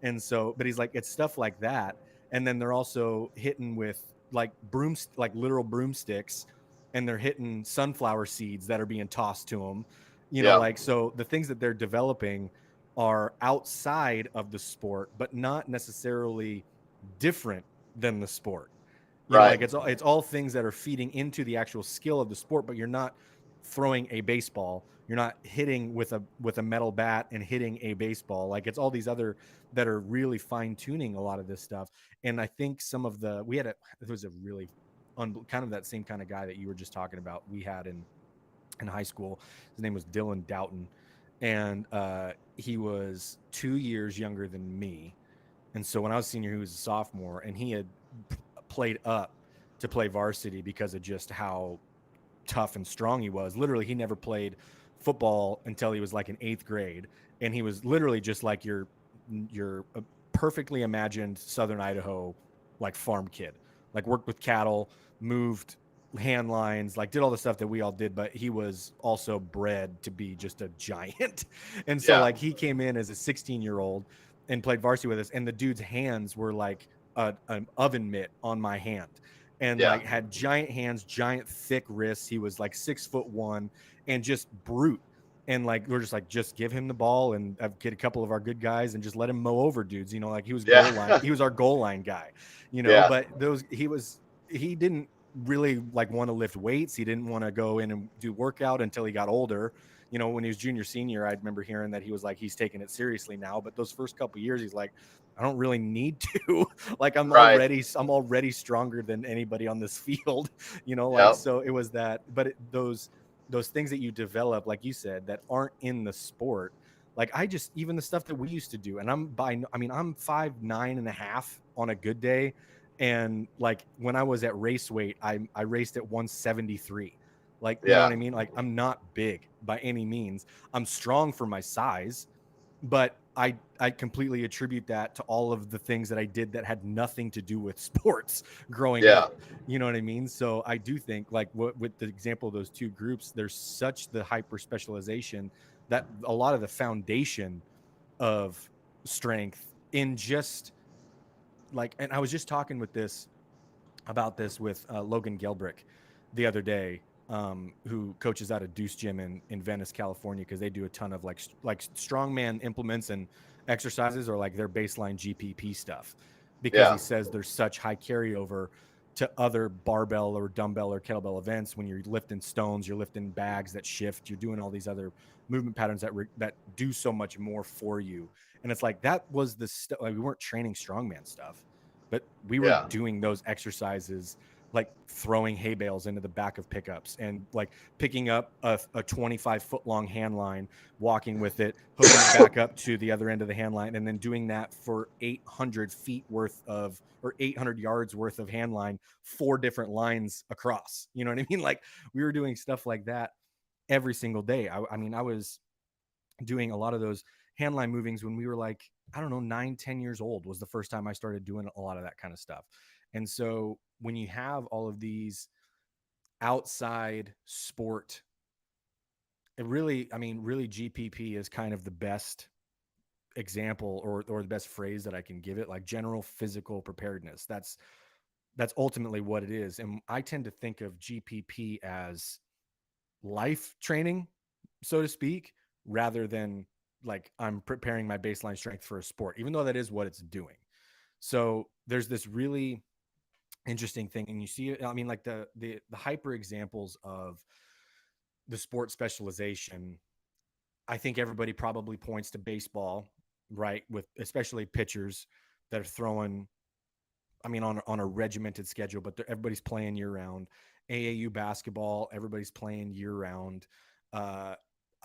Speaker 1: And so, but he's like, it's stuff like that. And then they're also hitting with like brooms, like literal broomsticks, and they're hitting sunflower seeds that are being tossed to them.
Speaker 2: Yeah.
Speaker 1: Like, so the things that they're developing are outside of the sport, but not necessarily different than the sport.
Speaker 2: Right.
Speaker 1: Like it's all things that are feeding into the actual skill of the sport, but you're not throwing a baseball, you're not hitting with a metal bat and hitting a baseball. Like it's all these other that are really fine tuning a lot of this stuff. And I think some of the we had a there was a really kind of that same kind of guy that you were just talking about. We had in high school. His name was Dylan Doughton, and he was 2 years younger than me. And so when I was senior, he was a sophomore, and he had played up to play varsity because of just how tough and strong he was. Literally, he never played football until he was like in eighth grade, and he was literally just like your perfectly imagined Southern Idaho like farm kid. Like worked with cattle, moved hand lines, like did all the stuff that we all did, but he was also bred to be just a giant. And so
Speaker 2: Yeah.
Speaker 1: like he came in as a 16-year-old and played varsity with us, and the dude's hands were like an oven mitt on my hand, and
Speaker 2: Yeah.
Speaker 1: like had giant hands, giant thick wrists. He was like 6'1" and just brute. And like we're just like, just give him the ball and get a couple of our good guys and just let him mow over dudes. Like he was goal line.
Speaker 2: Yeah.
Speaker 1: He was our goal line guy.
Speaker 2: Yeah.
Speaker 1: But he didn't really like want to lift weights. He didn't want to go in and do workout until he got older. When he was junior, senior, I remember hearing that he was like, he's taking it seriously now. But those first couple years, he's like, I don't really need to. Like
Speaker 2: Right.
Speaker 1: I'm already stronger than anybody on this field. Like,
Speaker 2: Yep.
Speaker 1: so it was that. But those things that you develop, like you said, that aren't in the sport. Like I just, even the stuff that we used to do, and I'm 5'9.5" on a good day. And like when I was at race weight, I raced at 173. Like, you know
Speaker 2: Yeah.
Speaker 1: what I mean? Like I'm not big by any means. I'm strong for my size, but I completely attribute that to all of the things that I did that had nothing to do with sports growing
Speaker 2: Yeah.
Speaker 1: up. You know what I mean? So I do think like with the example of those two groups, there's such the hyper specialization that a lot of the foundation of strength in just like, and I was just talking about this with Logan Gelbrick the other day, who coaches out of Deuce Gym in Venice, California, because they do a ton of like strongman implements and exercises, or like their baseline GPP stuff, because he
Speaker 2: Yeah.
Speaker 1: says there's such high carryover to other barbell or dumbbell or kettlebell events. When you're lifting stones, you're lifting bags that shift, you're doing all these other movement patterns that do so much more for you. And it's like that was the stuff. Like we weren't training strongman stuff, but we were
Speaker 2: Yeah.
Speaker 1: doing those exercises, like throwing hay bales into the back of pickups and like picking up a 25-foot long hand line, walking with it, hooking it back up to the other end of the hand line, and then doing that for 800 feet worth of, or 800 yards worth of hand line, 4 different lines across. You know what I mean? Like we were doing stuff like that every single day. I was doing a lot of those handline movings when we were like, I don't know, 9, 10 years old was the first time I started doing a lot of that kind of stuff. And so when you have all of these outside sport, it really, really GPP is kind of the best example, or the best phrase that I can give it, like general physical preparedness. That's ultimately what it is. And I tend to think of GPP as life training, so to speak, rather than like I'm preparing my baseline strength for a sport, even though that is what it's doing. So there's this really interesting thing, and you see it. Like the hyper examples of the sport specialization. I think everybody probably points to baseball, right? With especially pitchers that are throwing, on a regimented schedule, but everybody's playing year round. AAU basketball, everybody's playing year round. Uh,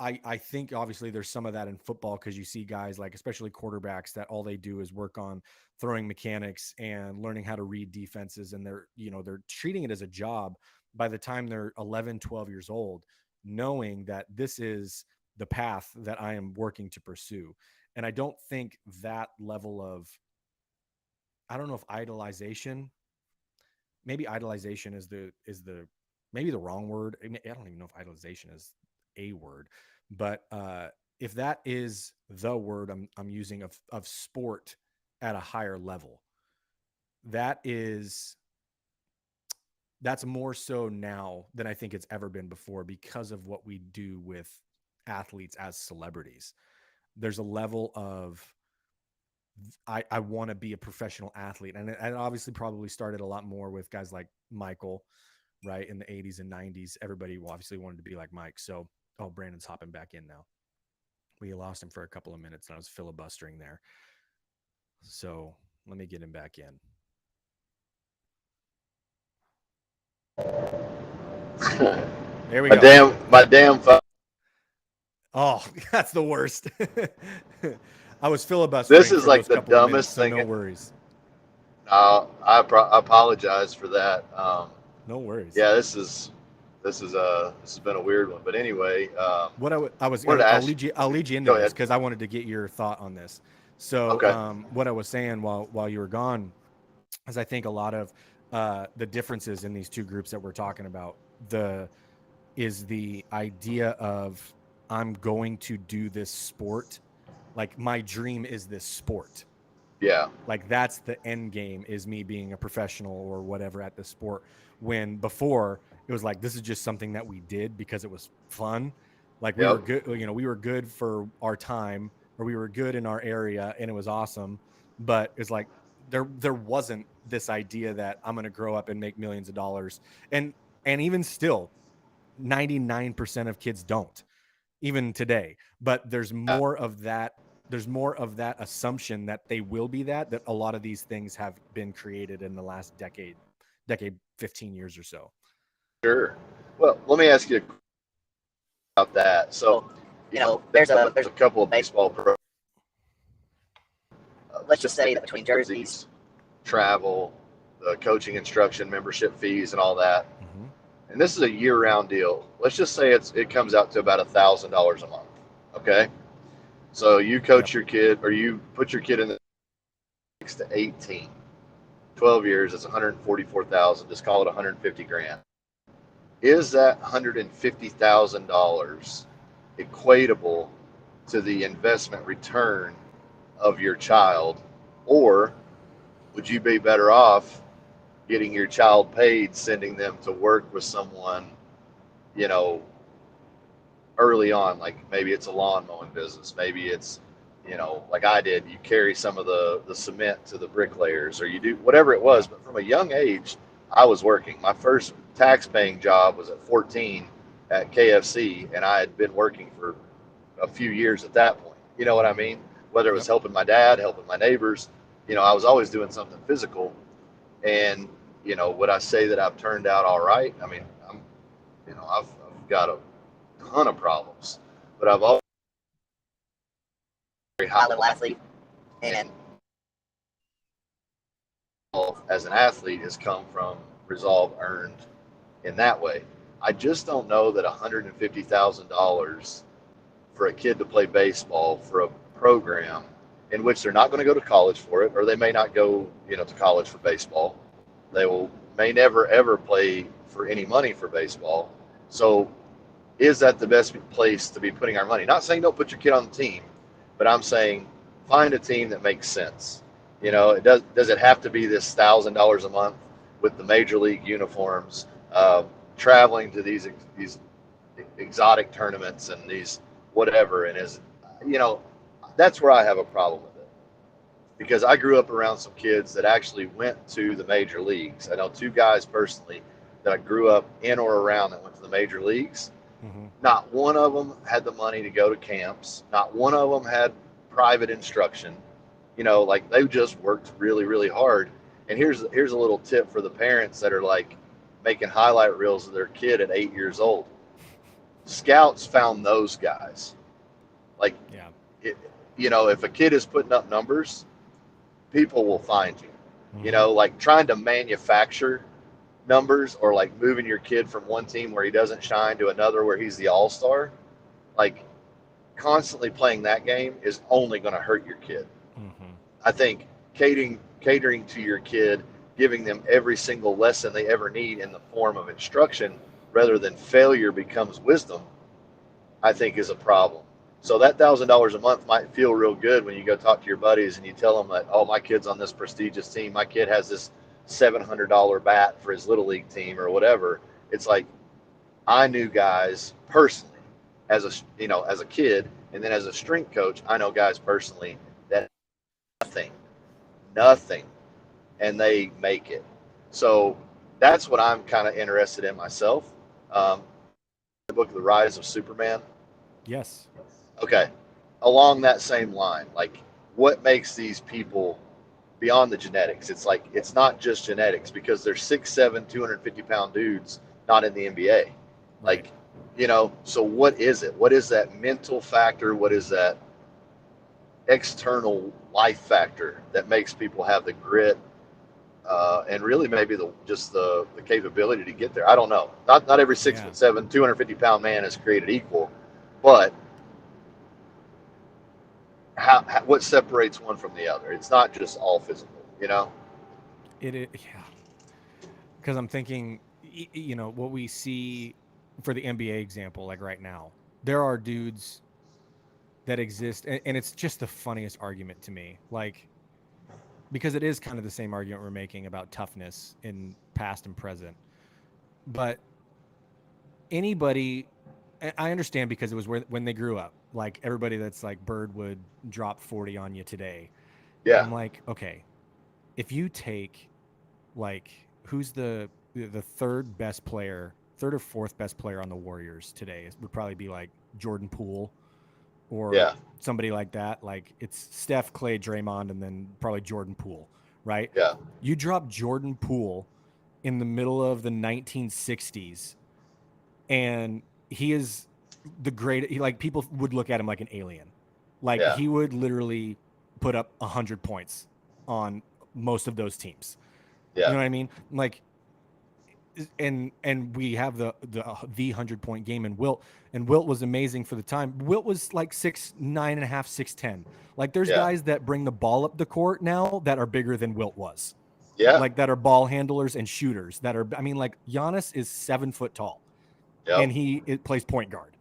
Speaker 1: I think obviously there's some of that in football, because you see guys like, especially quarterbacks, that all they do is work on throwing mechanics and learning how to read defenses, and they're treating it as a job by the time they're 11, 12 years old, knowing that this is the path that I am working to pursue. And I don't think that level of, I don't know if idolization, maybe idolization is the maybe the wrong word. I don't even know if idolization is a word, but if that is the word I'm using of sport at a higher level, that is that's more so now than I think it's ever been before because of what we do with athletes as celebrities. There's a level of I want to be a professional athlete, and it obviously probably started a lot more with guys like Michael, right, in the 80s and 90s. Everybody obviously wanted to be like Mike. So, oh, Brandon's hopping back in now. We lost him for a couple of minutes, and I was filibustering there. So let me get him back in. There we
Speaker 2: my
Speaker 1: go.
Speaker 2: damn, my damn phone.
Speaker 1: Oh, that's the worst. I was
Speaker 2: This
Speaker 1: filibustering
Speaker 2: is
Speaker 1: for
Speaker 2: like
Speaker 1: those
Speaker 2: the
Speaker 1: couple of minutes,
Speaker 2: dumbest
Speaker 1: so
Speaker 2: thing.
Speaker 1: no worries.
Speaker 2: I apologize for that.
Speaker 1: No worries.
Speaker 2: Yeah, this has been a weird one. But anyway,
Speaker 1: What I was
Speaker 2: wanted to ask.
Speaker 1: I'll lead you into
Speaker 2: Go
Speaker 1: this
Speaker 2: ahead.
Speaker 1: because I wanted to get your thought on this. So,
Speaker 2: Okay.
Speaker 1: what I was saying while you were gone is I think a lot of the differences in these two groups that we're talking about is the idea of I'm going to do this sport, like my dream is this sport,
Speaker 2: Yeah.
Speaker 1: like that's the end game, is me being a professional or whatever at the sport, when before it was like this is just something that we did because it was fun, like we were
Speaker 2: Yep.
Speaker 1: good, we were good for our time, or we were good in our area and it was awesome. But it's like there wasn't this idea that I'm going to grow up and make millions of dollars. And even still 99% of kids don't, even today. But there's more of that assumption that they will be that a lot of these things have been created in the last decade 15 years or so.
Speaker 2: Sure. Well, let me ask you about that. So, there's a couple of baseball pros. Let's just say that between jerseys, travel, the coaching instruction, membership fees, and all that,
Speaker 1: Mm-hmm.
Speaker 2: and this is a year-round deal. Let's just say it comes out to about $1,000 a month. Okay. So you
Speaker 1: Yep.
Speaker 2: coach your kid, or you put your kid in the 6 to 18, 12 years. It's 144,000. Just call it 150 grand. Is that $150,000 equatable to the investment return of your child, or would you be better off getting your child paid, sending them to work with someone, you know, early on? Like maybe it's a lawn mowing business, maybe it's, like I did, you carry some of the cement to the bricklayers, or you do whatever it was.
Speaker 1: Yeah.
Speaker 2: But from a young age, I was working. My first tax paying job was at 14 at KFC, and I had been working for a few years at that point. You know what I
Speaker 1: Mm-hmm.
Speaker 2: mean? Whether it was
Speaker 1: Yep.
Speaker 2: helping my dad, helping my neighbors, I was always doing something physical. And, would I say that I've turned out all right? I mean, I've got a ton of problems, but I've always been a very high level athlete. And as an athlete has come from resolve earned in that way. I just don't know that $150,000 for a kid to play baseball for a program in which they're not going to go to college for it, or they may not go, to college for baseball. They may never ever play for any money for baseball. So, is that the best place to be putting our money? Not saying don't put your kid on the team, but I'm saying find a team that makes sense.
Speaker 1: Mm-hmm.
Speaker 2: It does it have to be this $1,000 a month with the major league uniforms, traveling to these exotic tournaments and these whatever? And you know, that's where I have a problem with it, because I grew up around some kids that actually went to the major leagues. I know two guys personally that I grew up in or around that went to the major leagues.
Speaker 1: Mm-hmm.
Speaker 2: Not one of them had the money to go to camps. Not one of them had private instruction. Like they just worked really, really hard. And here's a little tip for the parents that are like making highlight reels of their kid at 8 years old. Scouts found those guys. Like,
Speaker 1: Yeah.
Speaker 2: it, if a kid is putting up numbers, people will find you.
Speaker 1: Mm-hmm.
Speaker 2: Like trying to manufacture numbers, or like moving your kid from one team where he doesn't shine to another where he's the all-star, like constantly playing that game is only going to hurt your kid.
Speaker 1: Mm-hmm.
Speaker 2: I think catering to your kid, giving them every single lesson they ever need in the form of instruction rather than failure becomes wisdom, I think is a problem. So that $1,000 a month might feel real good when you go talk to your buddies and you tell them that, oh, my kid's on this prestigious team, my kid has this $700 bat for his little league team or whatever. It's like I knew guys personally as as a kid, and then as a strength coach, I know guys personally that nothing,
Speaker 1: Right.
Speaker 2: nothing, and they make it. So that's what I'm kind of interested in myself. Um, the book, The Rise of Superman.
Speaker 1: Yes.
Speaker 2: Okay, along that same line, like what makes these people beyond the genetics? It's like it's not just genetics because they're 6'7", 250-pound dudes not in the NBA.
Speaker 1: Right.
Speaker 2: Like, so what is it? What is that mental factor? What is that external life factor that makes people have the grit and really maybe the capability to get there? I don't know. Not every six
Speaker 1: Yeah.
Speaker 2: foot seven, 250-pound man is created equal, but what separates one from the other? It's not just all physical, you know?
Speaker 1: Yeah. Because I'm thinking, what we see for the NBA example, like right now, there are dudes that exist, and it's just the funniest argument to me. Like, because it is kind of the same argument we're making about toughness in past and present. But anybody, I understand because it was when they grew up. Like everybody that's like Bird would drop 40 on you today.
Speaker 2: Yeah,
Speaker 1: I'm like, okay, if you take like who's the third or fourth best player on the Warriors today, it would probably be like Jordan Poole or
Speaker 2: yeah,
Speaker 1: somebody like that. Like it's Steph, Clay, Draymond, and then probably Jordan Poole, right?
Speaker 2: yeah,
Speaker 1: You drop Jordan Poole in the middle of the 1960s, and he is the great. Like people would look at him like an alien. Like
Speaker 2: yeah,
Speaker 1: he would literally put up 100 points on most of those teams. You
Speaker 2: yeah,
Speaker 1: know what I mean? Like, and we have the 100 point game in Wilt, and Wilt was amazing for the time. Wilt was like 6'9.5", 6'10". Like there's
Speaker 2: yeah,
Speaker 1: guys that bring the ball up the court now that are bigger than Wilt was.
Speaker 2: yeah,
Speaker 1: Like that are ball handlers and shooters that are. I mean, like Giannis is 7 foot tall,
Speaker 2: yep,
Speaker 1: and it plays point guard.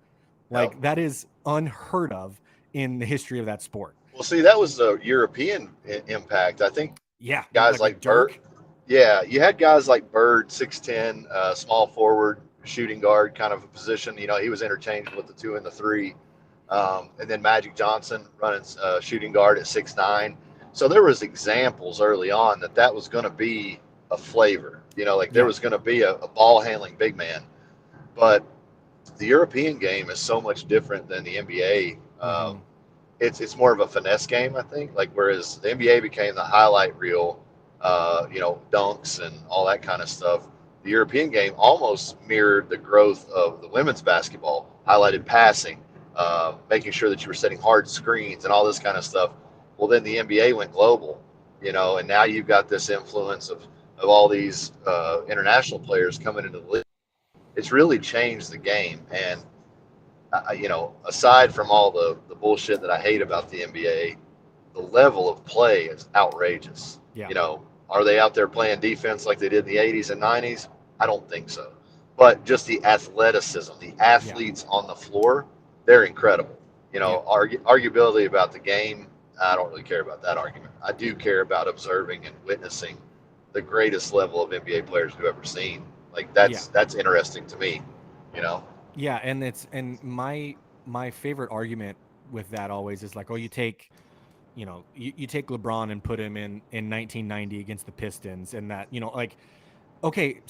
Speaker 2: yep.
Speaker 1: Like that is unheard of in the history of that sport.
Speaker 2: Well, see, that was the European impact. I think
Speaker 1: Yeah,
Speaker 2: guys
Speaker 1: like with
Speaker 2: like Bird.
Speaker 1: Dirk.
Speaker 2: Yeah, you had guys like Bird, 6'10", small forward, shooting guard kind of a position. He was interchangeable with the two and the three. And then Magic Johnson running shooting guard at 6'9". So there was examples early on that was going to be a flavor. Like there
Speaker 1: Yeah.
Speaker 2: was going to be a ball handling big man. But the European game is so much different than the NBA.
Speaker 1: Mm-hmm.
Speaker 2: It's more of a finesse game, I think. Like whereas the NBA became the highlight reel, dunks and all that kind of stuff. The European game almost mirrored the growth of the women's basketball, highlighted passing, making sure that you were setting hard screens and all this kind of stuff. Well, then the NBA went global, and now you've got this influence of all these international players coming into the league. It's really changed the game, and aside from all the bullshit that I hate about the NBA, the level of play is outrageous.
Speaker 1: Yeah.
Speaker 2: Are they out there playing defense like they did in the 80s and 90s? I don't think so. But just the athleticism, the
Speaker 1: Yeah.
Speaker 2: athletes on the floor, they're incredible.
Speaker 1: Yeah.
Speaker 2: Arguability about the game, I don't really care about that argument. I do care about observing and witnessing the greatest level of NBA players we've ever seen. Like
Speaker 1: Yeah.
Speaker 2: that's interesting to me, you know.
Speaker 1: Yeah, and my favorite argument with that always is like, oh, you take LeBron and put him in 1990 against the Pistons, and that like, okay,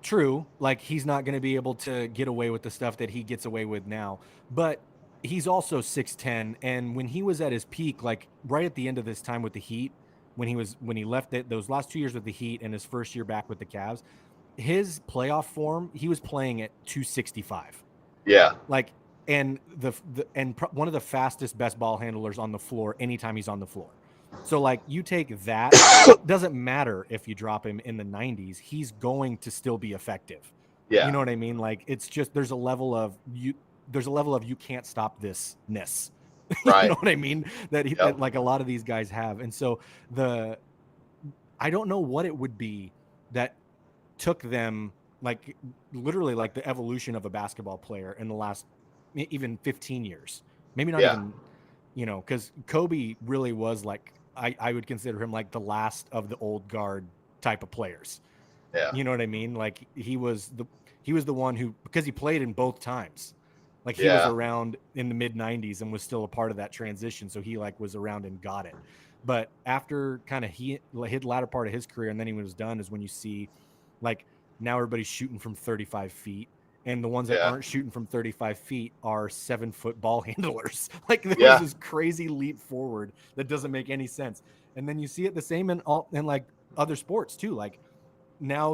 Speaker 1: true, like he's not going to be able to get away with the stuff that he gets away with now, but he's also 6'10", and when he was at his peak, like right at the end of this time with the Heat, when he left those last 2 years with the Heat and his first year back with the Cavs, his playoff form, he was playing at 265.
Speaker 2: Yeah,
Speaker 1: Like, and one of the fastest best ball handlers on the floor anytime he's on the floor. So like you take that, doesn't matter if you drop him in the 90s, he's going to still be effective. You
Speaker 2: yeah,
Speaker 1: know what I mean? Like it's just there's a level of you can't stop this. You know
Speaker 2: right.
Speaker 1: what I mean? That
Speaker 2: Yep.
Speaker 1: like a lot of these guys have. And so the I don't know what it would be that took them like literally like the evolution of a basketball player in the last even 15 years. Maybe not
Speaker 2: Yeah,
Speaker 1: even, because Kobe really was like I would consider him like the last of the old guard type of players.
Speaker 2: Yeah.
Speaker 1: You know what I mean? Like he was the one who, because he played in both times. Like he was
Speaker 2: Yeah.
Speaker 1: around in the mid 90s and was still a part of that transition. So he like was around and got it. But after kind of he hit the latter part of his career and then he was done is when you see like now everybody's shooting from 35 feet. And the ones that
Speaker 2: Yeah.
Speaker 1: aren't shooting from 35 feet are 7-foot ball handlers. Like there was
Speaker 2: Yeah.
Speaker 1: this crazy leap forward that doesn't make any sense. And then you see it the same in like other sports too. Like now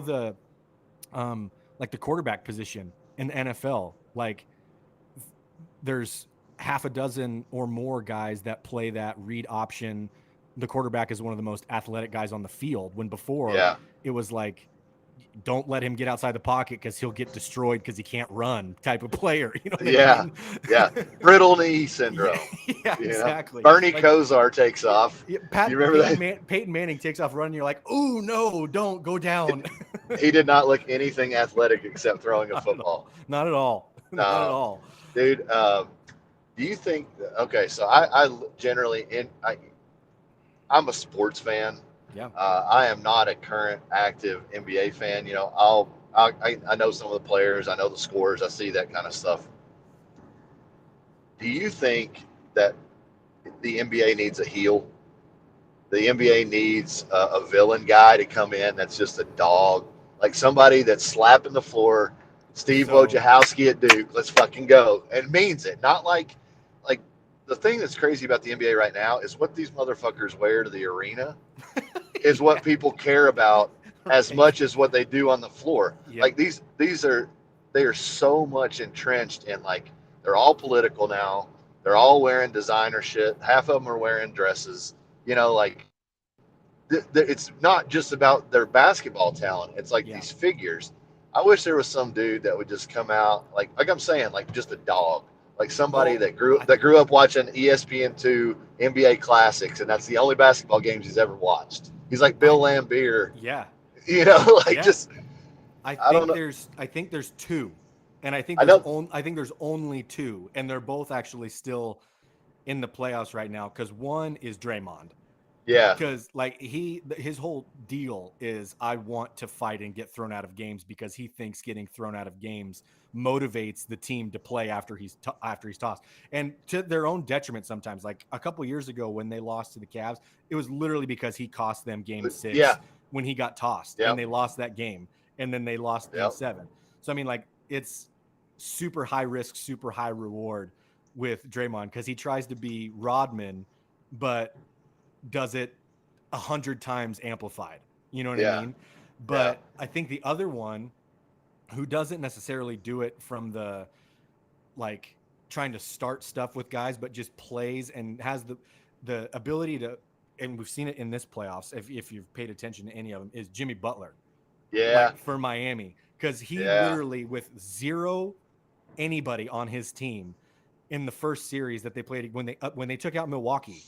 Speaker 1: like the quarterback position in the NFL, like there's half a dozen or more guys that play that read option. The quarterback is one of the most athletic guys on the field, when before
Speaker 2: Yeah.
Speaker 1: it was like, don't let him get outside the pocket because he'll get destroyed because he can't run type of player. You know what I
Speaker 2: Yeah.
Speaker 1: mean?
Speaker 2: Yeah. Brittle knee
Speaker 1: Yeah,
Speaker 2: syndrome.
Speaker 1: yeah,
Speaker 2: You know,
Speaker 1: exactly.
Speaker 2: Bernie
Speaker 1: Like
Speaker 2: Kosar takes off. You remember that?
Speaker 1: Peyton Manning takes off running. You're like, oh no, don't go down.
Speaker 2: He did not look anything athletic except throwing a
Speaker 1: Not at
Speaker 2: football.
Speaker 1: all. Not at all. Not at
Speaker 2: No,
Speaker 1: all.
Speaker 2: dude. Do you think? Okay, so I generally I'm a sports fan.
Speaker 1: Yeah.
Speaker 2: I am not a current active NBA fan. You know, I know some of the players, I know the scores, I see that kind of stuff. Do you think that the NBA needs a heel? The NBA needs a villain guy to come in that's just a dog, like somebody that's slapping the floor. Steve
Speaker 1: So
Speaker 2: Wojciechowski at Duke, let's fucking go, and means it. Not like the thing that's crazy about the NBA right now is what these motherfuckers wear to the arena is what
Speaker 1: yeah,
Speaker 2: people care about as
Speaker 1: right.
Speaker 2: much as what they do on the floor.
Speaker 1: Yep.
Speaker 2: Like these are they are so much entrenched in, like, they're all political now. They're all wearing designer shit. Half of them are wearing dresses. You know, like it's not just about their basketball talent. It's like
Speaker 1: Yeah.
Speaker 2: these figures. I wish there was some dude that would just come out like I'm saying, like just a dog, like somebody
Speaker 1: Well,
Speaker 2: that grew up watching ESPN2 NBA classics, and that's the only basketball games he's ever watched. He's like
Speaker 1: I
Speaker 2: Bill Lambier,
Speaker 1: yeah.
Speaker 2: you know, like
Speaker 1: Yeah.
Speaker 2: just I don't know.
Speaker 1: I think there's two. And
Speaker 2: I know.
Speaker 1: I think there's only two, and they're both actually still in the playoffs right now cuz one is Draymond.
Speaker 2: Yeah,
Speaker 1: Because like his whole deal is I want to fight and get thrown out of games because he thinks getting thrown out of games motivates the team to play after he's tossed, and to their own detriment sometimes. Like a couple years ago when they lost to the Cavs, it was literally because he cost them game
Speaker 2: yeah,
Speaker 1: 6 when he got tossed, and
Speaker 2: yep,
Speaker 1: they lost that game, and then they lost game
Speaker 2: yep,
Speaker 1: 7. So I mean, like, it's super high risk, super high reward with Draymond because he tries to be Rodman, but does it 100 times amplified. You know what I
Speaker 2: yeah,
Speaker 1: mean?
Speaker 2: yeah,
Speaker 1: But I think the other one, who doesn't necessarily do it from the like trying to start stuff with guys, but just plays and has the ability to, and we've seen it in this playoffs, if you've paid attention to any of them, is Jimmy Butler,
Speaker 2: yeah,
Speaker 1: like for Miami, because he
Speaker 2: yeah,
Speaker 1: literally, with zero anybody on his team in the first series that they played, when they took out Milwaukee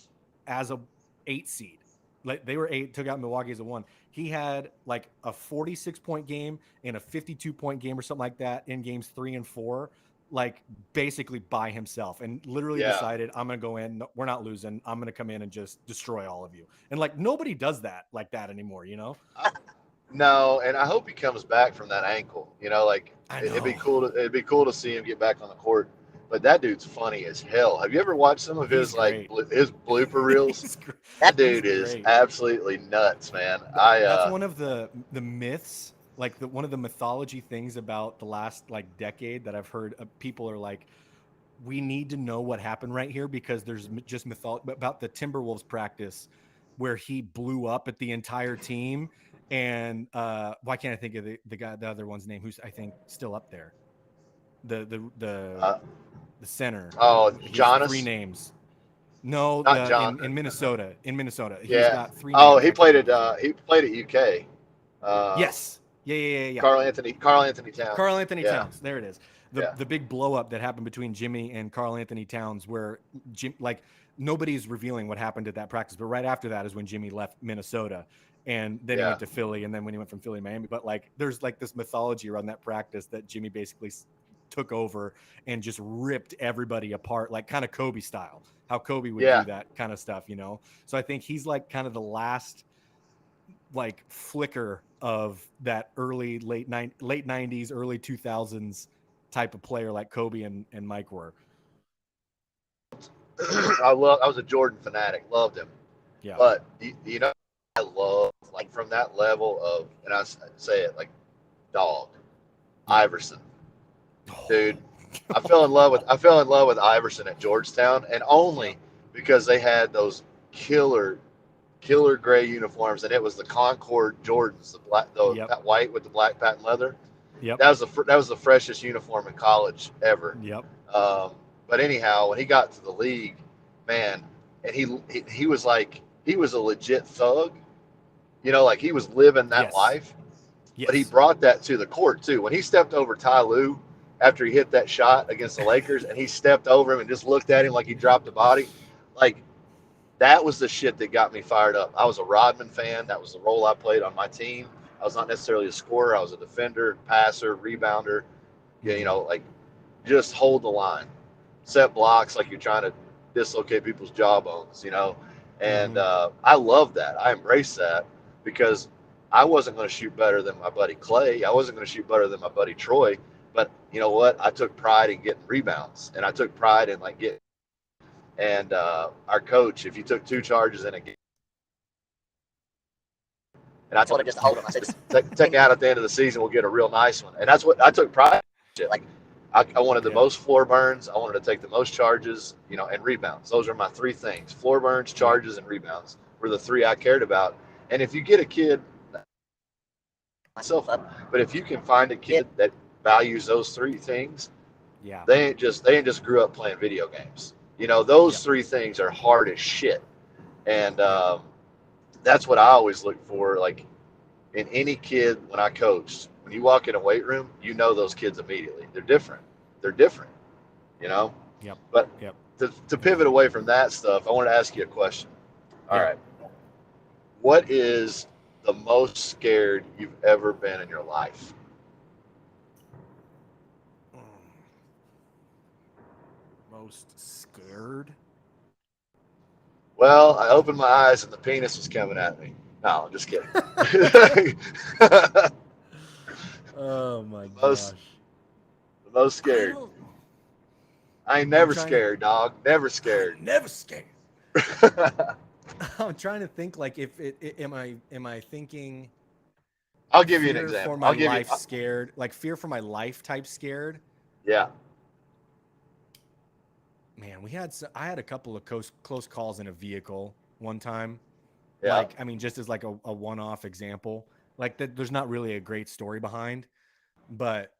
Speaker 1: as a 8 seed, like they were 8, took out Milwaukee as a 1. He had like a 46-point game and a 52-point game or something like that in games 3 and 4, like basically by himself, and literally
Speaker 2: yeah.
Speaker 1: decided, I'm going to go in, we're not losing, I'm going to come in and just destroy all of you. And like nobody does that like that anymore, you know?
Speaker 2: No, and I hope he comes back from that ankle. You know, like
Speaker 1: I
Speaker 2: it'd be
Speaker 1: know.
Speaker 2: cool. It'd be cool to see him get back on the court. But that dude's funny as hell. Have you ever watched some of
Speaker 1: He's
Speaker 2: his
Speaker 1: great.
Speaker 2: his blooper reels?
Speaker 1: he's, gr-
Speaker 2: That
Speaker 1: he's
Speaker 2: dude is
Speaker 1: great.
Speaker 2: absolutely nuts, man.
Speaker 1: That's one of the myths, like one of the mythology things about the last like decade that I've heard. People are like, we need to know what happened right here because there's just mythology about the Timberwolves practice where he blew up at the entire team. And why can't I think of the other one's name, who's I think still up there, the the the
Speaker 2: uh,
Speaker 1: the center.
Speaker 2: oh,
Speaker 1: He has 3
Speaker 2: Giannis,
Speaker 1: names. No,
Speaker 2: not John.
Speaker 1: in Minnesota. In Minnesota, he's
Speaker 2: Yeah.
Speaker 1: got 3
Speaker 2: Oh,
Speaker 1: names. I can't think of his name.
Speaker 2: he played at UK. Uh,
Speaker 1: Yes. Yeah.
Speaker 2: Carl Anthony Towns.
Speaker 1: Carl Anthony
Speaker 2: Yeah,
Speaker 1: Towns. There it is.
Speaker 2: yeah,
Speaker 1: The big blow up that happened between Jimmy and Carl Anthony Towns, where like nobody's revealing what happened at that practice, but right after that is when Jimmy left Minnesota, and then he
Speaker 2: yeah,
Speaker 1: went to Philly, and then when he went from Philly to Miami. But like there's like this mythology around that practice that Jimmy basically took over and just ripped everybody apart, like kind of Kobe style, how Kobe would do
Speaker 2: yeah,
Speaker 1: that kind of stuff, you know? So I think he's like kind of the last like flicker of that late 90s, early 2000s type of player like Kobe and Mike were.
Speaker 2: I was a Jordan fanatic, loved him.
Speaker 1: Yeah.
Speaker 2: But you know, I love like from that level of, and say it like dog,
Speaker 1: Yeah.
Speaker 2: Iverson, dude. I fell in love with Iverson at Georgetown, and
Speaker 1: Yep.
Speaker 2: only because they had those killer killer gray uniforms, and it was the Concord Jordans,
Speaker 1: Yep.
Speaker 2: that white with the black patent leather.
Speaker 1: Yep.
Speaker 2: That was the freshest uniform in college ever.
Speaker 1: Yep.
Speaker 2: Um, but anyhow, when he got to the league, man, and he was like he was a legit thug, like he was living that
Speaker 1: Yes.
Speaker 2: life. But he
Speaker 1: Yes.
Speaker 2: brought that to the court too. When he stepped over Ty Lue after he hit that shot against the Lakers, and he stepped over him and just looked at him like he dropped a body, like that was the shit that got me fired up. I was a Rodman fan. That was the role I played on my team. I was not necessarily a scorer. I was a defender, passer, rebounder. Yeah,
Speaker 1: Mm-hmm.
Speaker 2: like just hold the line, set blocks like you're trying to dislocate people's jawbones. And
Speaker 1: Mm-hmm.
Speaker 2: I love that. I embrace that because I wasn't going to shoot better than my buddy Clay. I wasn't going to shoot better than my buddy Troy. But you know what? I took pride in getting rebounds, and I took pride in like getting. And our coach, if you took two charges in a game, and I told him just to hold them. I said, just take me out at the end of the season. We'll get a real nice one. And that's what I took pride in. Like, I wanted the
Speaker 1: Yeah.
Speaker 2: most floor burns. I wanted to take the most charges, and rebounds. Those are my three things: floor burns,
Speaker 1: Yep.
Speaker 2: charges, and rebounds were the three I cared about. And if you get a kid, myself up, but if you can find a kid that values those three things,
Speaker 1: Yeah.
Speaker 2: they ain't just grew up playing video games. Those
Speaker 1: Yep.
Speaker 2: three things are hard as shit. And
Speaker 1: Yep.
Speaker 2: that's what I always look for. Like in any kid when I coached, when you walk in a weight room, those kids immediately. They're different. They're different, you know.
Speaker 1: Yep.
Speaker 2: But
Speaker 1: Yep.
Speaker 2: to pivot away from that stuff, I wanted to ask you a question. All
Speaker 1: Yeah.
Speaker 2: right, what is the most scared you've ever been in your life?
Speaker 1: Mm. Most scared?
Speaker 2: Well, I opened my eyes and the penis was coming at me. No, I'm just kidding.
Speaker 1: Oh my
Speaker 2: the most,
Speaker 1: gosh.
Speaker 2: the most
Speaker 1: I
Speaker 2: scared.
Speaker 1: don't.
Speaker 2: I ain't
Speaker 1: I'm
Speaker 2: never
Speaker 1: trying to.
Speaker 2: scared, dog. Never
Speaker 1: I'm
Speaker 2: scared.
Speaker 1: never scared. I'm trying to think like if am I thinking
Speaker 2: I'll give you an
Speaker 1: fear for
Speaker 2: example.
Speaker 1: my life scared, like fear for my life type scared.
Speaker 2: Yeah,
Speaker 1: Man, I had a couple of close calls in a vehicle one time.
Speaker 2: yeah,
Speaker 1: Like, I mean, just as like a one-off example, like that there's not really a great story behind, but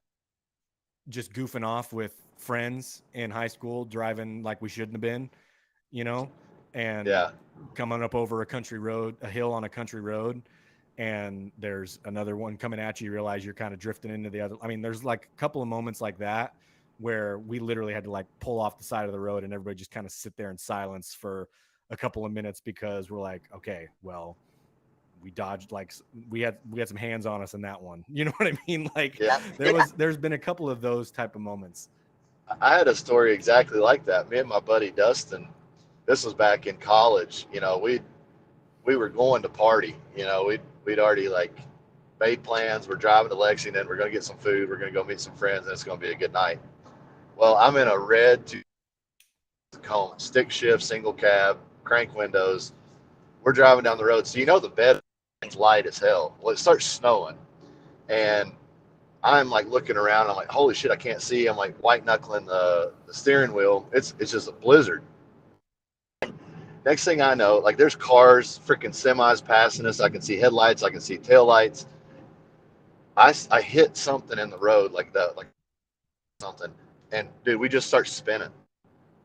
Speaker 1: just goofing off with friends in high school, driving like we shouldn't have been, you know, and
Speaker 2: yeah,
Speaker 1: coming up over a hill on a country road, and there's another one coming at you. You realize you're kind of drifting into the other. I mean, there's like a couple of moments like that where we literally had to like pull off the side of the road and everybody just kind of sit there in silence for a couple of minutes because we're like, okay, well, we dodged like we had some hands on us in that one. You know what I mean? Like
Speaker 2: yeah.
Speaker 1: there's been a couple of those type of moments.
Speaker 2: I had a story exactly like that. Me and my buddy Dustin. This was back in college. We were going to party. We'd already like made plans. We're driving to Lexington. We're going to get some food. We're going to go meet some friends, and it's going to be a good night. Well, I'm in a red Tacoma, stick shift, single cab, crank windows. We're driving down the road, so the bed is light as hell. Well, it starts snowing, and I'm like looking around. I'm like, holy shit, I can't see. I'm like white knuckling the steering wheel. It's just a blizzard. Next thing I know, like there's cars, freaking semis passing us. I can see headlights. I can see taillights. I hit something in the road like that, like something, and dude, we just start spinning,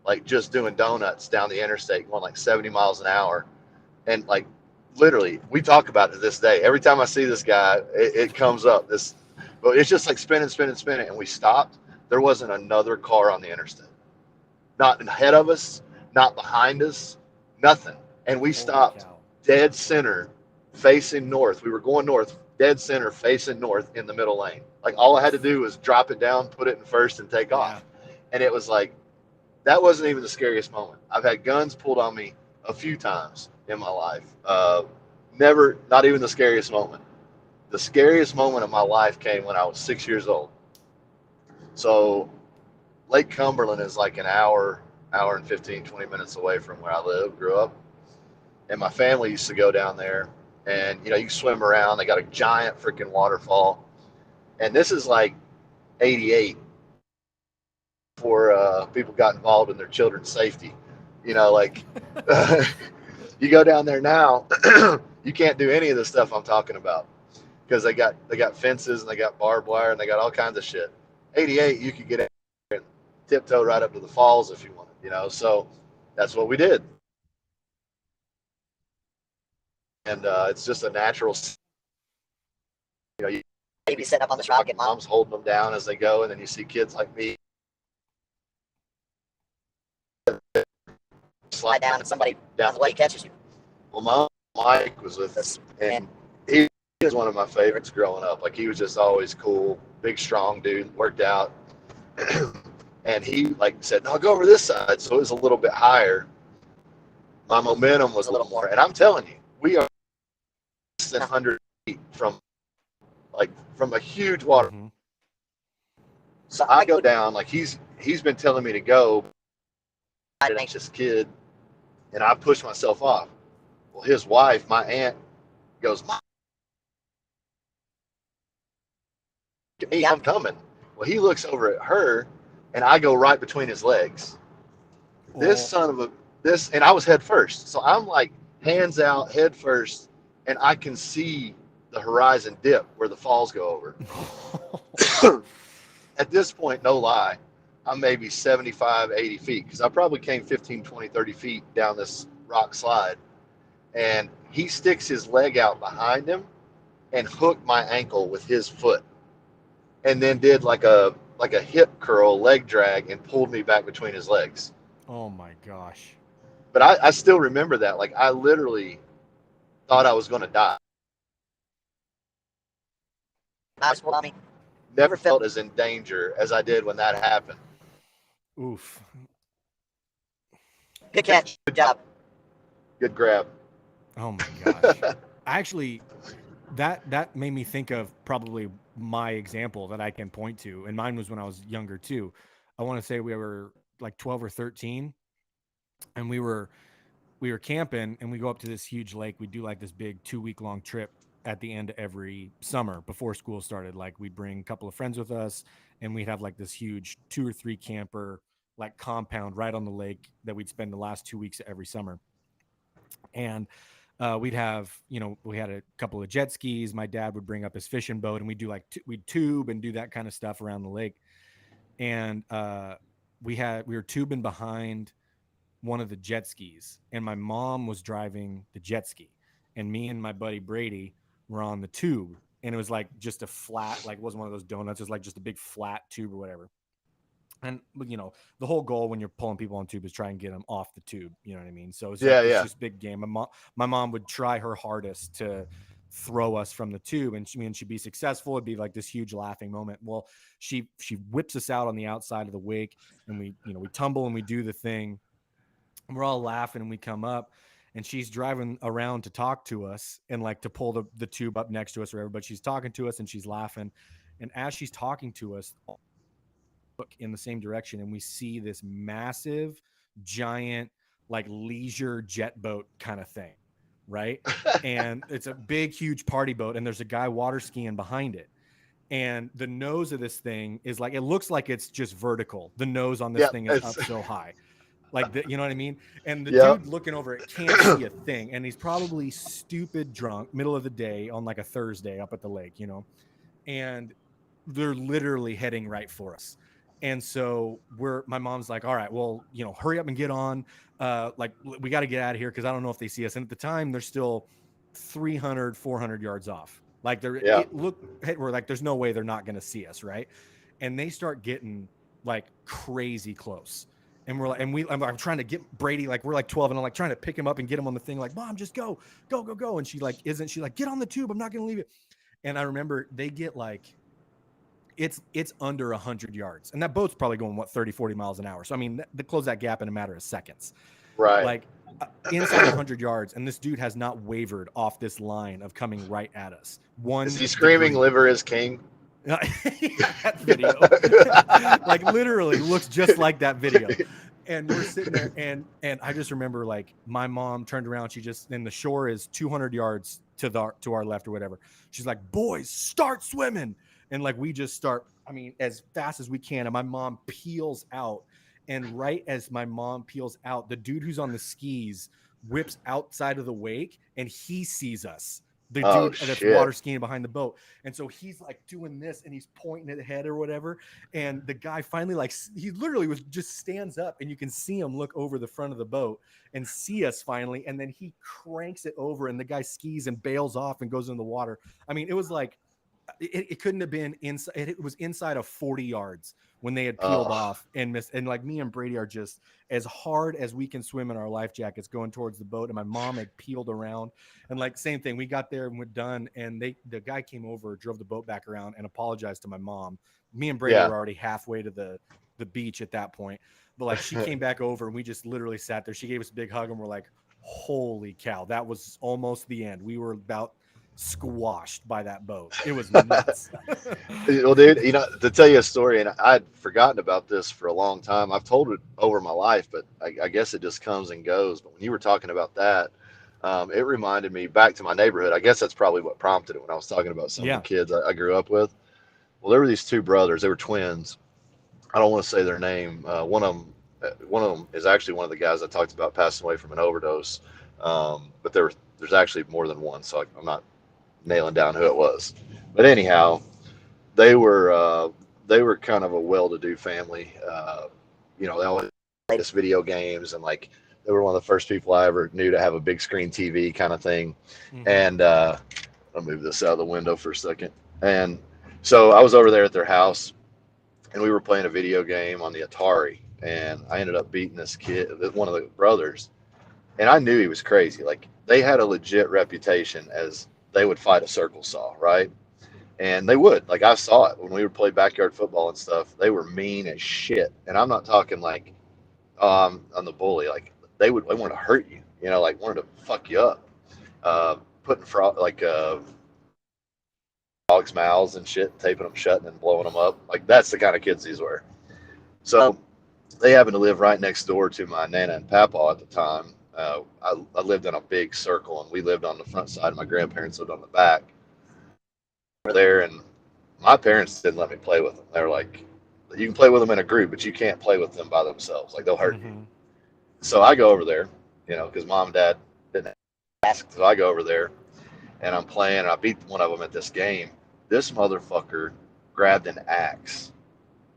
Speaker 2: like just doing donuts down the interstate, going like 70 miles an hour, and like literally, we talk about it to this day. Every time I see this guy, it comes up. But it's just like spinning, spinning, spinning, and we stopped. There wasn't another car on the interstate, not ahead of us, not behind us, nothing. And we
Speaker 1: Holy
Speaker 2: stopped
Speaker 1: cow.
Speaker 2: dead center, facing north. We were going north, dead center, facing north in the middle lane. Like all I had to do was drop it down, put it in first, and take
Speaker 1: Yeah.
Speaker 2: off. And it was like that wasn't even the scariest moment. I've had guns pulled on me a few times in my life. Never, not even the scariest moment. The scariest moment of my life came when I was 6 years old. So Lake Cumberland is like an hour and 15, 20 minutes away from where I live, grew up. And my family used to go down there and, you swim around. They got a giant freaking waterfall. And this is like 88 before people got involved in their children's safety. Like you go down there now, you can't do any of the stuff I'm talking about because they got fences and they got barbed wire and they got all kinds of shit. 88, you could get in and tiptoe right up to the falls if you wanted. So that's what we did, and it's just a natural. You maybe sitting up on this rock and mom's holding them down as they go, and then you see kids like me slide down and somebody down the way catches you. Well, Mike was with us, and he was one of my favorites growing up. Like, he was just always cool, big, strong dude, worked out. And he like said, no, go over this side. So it was a little bit higher. My momentum was a little more. And I'm telling you, we are less than 100 feet from a huge water. Mm-hmm. So I go down, like he's been telling me to go. I'm an anxious kid, and I push myself off. Well, his wife, my aunt, goes, Mom, look at me, I'm coming. Well, he looks over at her, and I go right between his legs. Oh. And I was head first. So I'm like hands out, head first, and I can see the horizon dip where the falls go over. At this point, no lie, I'm maybe 75, 80 feet because I probably came 15, 20, 30 feet down this rock slide. And he sticks his leg out behind him and hooked my ankle with his foot. And then did like a hip curl, leg drag, and pulled me back between his legs.
Speaker 1: Oh my gosh.
Speaker 2: But I still remember that. Like, I literally thought I was going to die. Never felt as in danger as I did when that happened.
Speaker 1: Oof.
Speaker 2: Good catch. Good job. Good grab.
Speaker 1: Oh my gosh. Actually, that made me think of probably my example that I can point to. And mine was when I was younger too. I want to say we were like 12 or 13 and we were camping and we go up to this huge lake. We do like this big 2-week long trip at the end of every summer before school started. Like, we'd bring a couple of friends with us and we'd have like this huge 2 or 3 camper like compound right on the lake that we'd spend the last 2 weeks of every summer. And we'd have, we had a couple of jet skis. My dad would bring up his fishing boat and we'd do like, we'd tube and do that kind of stuff around the lake. And we were tubing behind one of the jet skis and my mom was driving the jet ski and me and my buddy Brady were on the tube, and it was like just a flat, like it wasn't one of those donuts, it was like just a big flat tube or whatever. And the whole goal when you're pulling people on tube is try and get them off the tube. You know what I mean? So it's just big game. My mom would try her hardest to throw us from the tube, and she'd be successful. It'd be like this huge laughing moment. Well, she whips us out on the outside of the wake, and we tumble and we do the thing. And we're all laughing, and we come up, and she's driving around to talk to us and like to pull the tube up next to us or whatever. But she's talking to us and she's laughing, and as she's talking to us, look in the same direction and we see this massive giant like leisure jet boat kind of thing, right? And it's a big huge party boat and there's a guy water skiing behind it, and the nose of this thing is like, it looks like it's just vertical. The nose on this thing is up so high, like you know what I mean? And the dude looking over it can't see a thing, and he's probably stupid drunk, middle of the day on like a Thursday up at the lake, and they're literally heading right for us. And so my mom's like, all right, well, hurry up and get on. Like, we got to get out of here because I don't know if they see us. And at the time, they're still 300, 400 yards off. Like, we're like, there's no way they're not going to see us, right? And they start getting like crazy close. And we're like, I'm trying to get Brady, like we're like 12, and I'm like trying to pick him up and get him on the thing. Like, Mom, just go. And she like, she like, get on the tube. I'm not going to leave it. And I remember they get like, it's under 100 yards, and that boat's probably going 30, 40 miles an hour. So I mean, they close that gap in a matter of seconds,
Speaker 2: right?
Speaker 1: Like, inside 100 yards, and this dude has not wavered off this line of coming right at us.
Speaker 2: Is
Speaker 1: 1
Speaker 2: he screaming
Speaker 1: degree.
Speaker 2: "Liver is king"?
Speaker 1: Yeah, that video, like literally looks just like that video. And we're sitting there, and I just remember like my mom turned around. She just, and the shore is 200 yards to our left or whatever. She's like, "Boys, start swimming!" And like we just start. I mean, as fast as we can. And my mom peels out, and right as my mom peels out, the dude who's on the skis whips outside of the wake, and he sees us. The
Speaker 2: Oh
Speaker 1: dude that's
Speaker 2: shit!
Speaker 1: water skiing behind the boat. And so he's like doing this and he's pointing at the head or whatever. And the guy finally, like, he literally was just stands up and you can see him look over the front of the boat and see us finally. And then he cranks it over and the guy skis and bails off and goes in the water. I mean, it was like, it couldn't have been inside. It was inside of 40 yards when they had peeled
Speaker 2: Oh
Speaker 1: off and missed. And like me and Brady are just as hard as we can swim in our life jackets going towards the boat. And my mom had peeled around and like same thing. We got there and we're done. And the guy came over, drove the boat back around and apologized to my mom. Me and Brady
Speaker 2: yeah.
Speaker 1: were already halfway to the beach at that point. But like she came back over and we just literally sat there. She gave us a big hug and we're like, holy cow, that was almost the end. We were about squashed by that boat. It was nuts.
Speaker 2: Well, dude, to tell you a story, and I'd forgotten about this for a long time. I've told it over my life, but I guess it just comes and goes. But when you were talking about that, it reminded me back to my neighborhood. I guess that's probably what prompted it when I was talking about some of
Speaker 1: Yeah.
Speaker 2: the kids I grew up with. Well, there were these two brothers. They were twins. I don't want to say their name. One of them is actually one of the guys I talked about passing away from an overdose. But there's actually more than one, so I'm not nailing down who it was. But anyhow, they were uh, they were kind of a well-to-do family. They always played us video games, and like they were one of the first people I ever knew to have a big screen TV kind of thing.
Speaker 1: Mm-hmm.
Speaker 2: And I'll move this out of the window for a second. And so I was over there at their house, and we were playing a video game on the Atari, and I ended up beating this kid, one of the brothers, and I knew he was crazy. Like they had a legit reputation as they would fight a circle saw, right? And they would. Like I saw it when we would play backyard football and stuff. They were mean as shit. And I'm not talking like I'm the bully. Like they wanted to hurt you, like wanted to fuck you up. Putting dogs' mouths and shit, taping them shut and then blowing them up. Like that's the kind of kids these were. So they happened to live right next door to my nana and papa at the time. I lived in a big circle, and we lived on the front side. My grandparents lived on the back. There, and my parents didn't let me play with them. They were like, "You can play with them in a group, but you can't play with them by themselves. Like they'll hurt you."
Speaker 1: Mm-hmm.
Speaker 2: So I go over there, because mom and dad didn't ask. So I go over there, and I'm playing, and I beat one of them at this game. This motherfucker grabbed an axe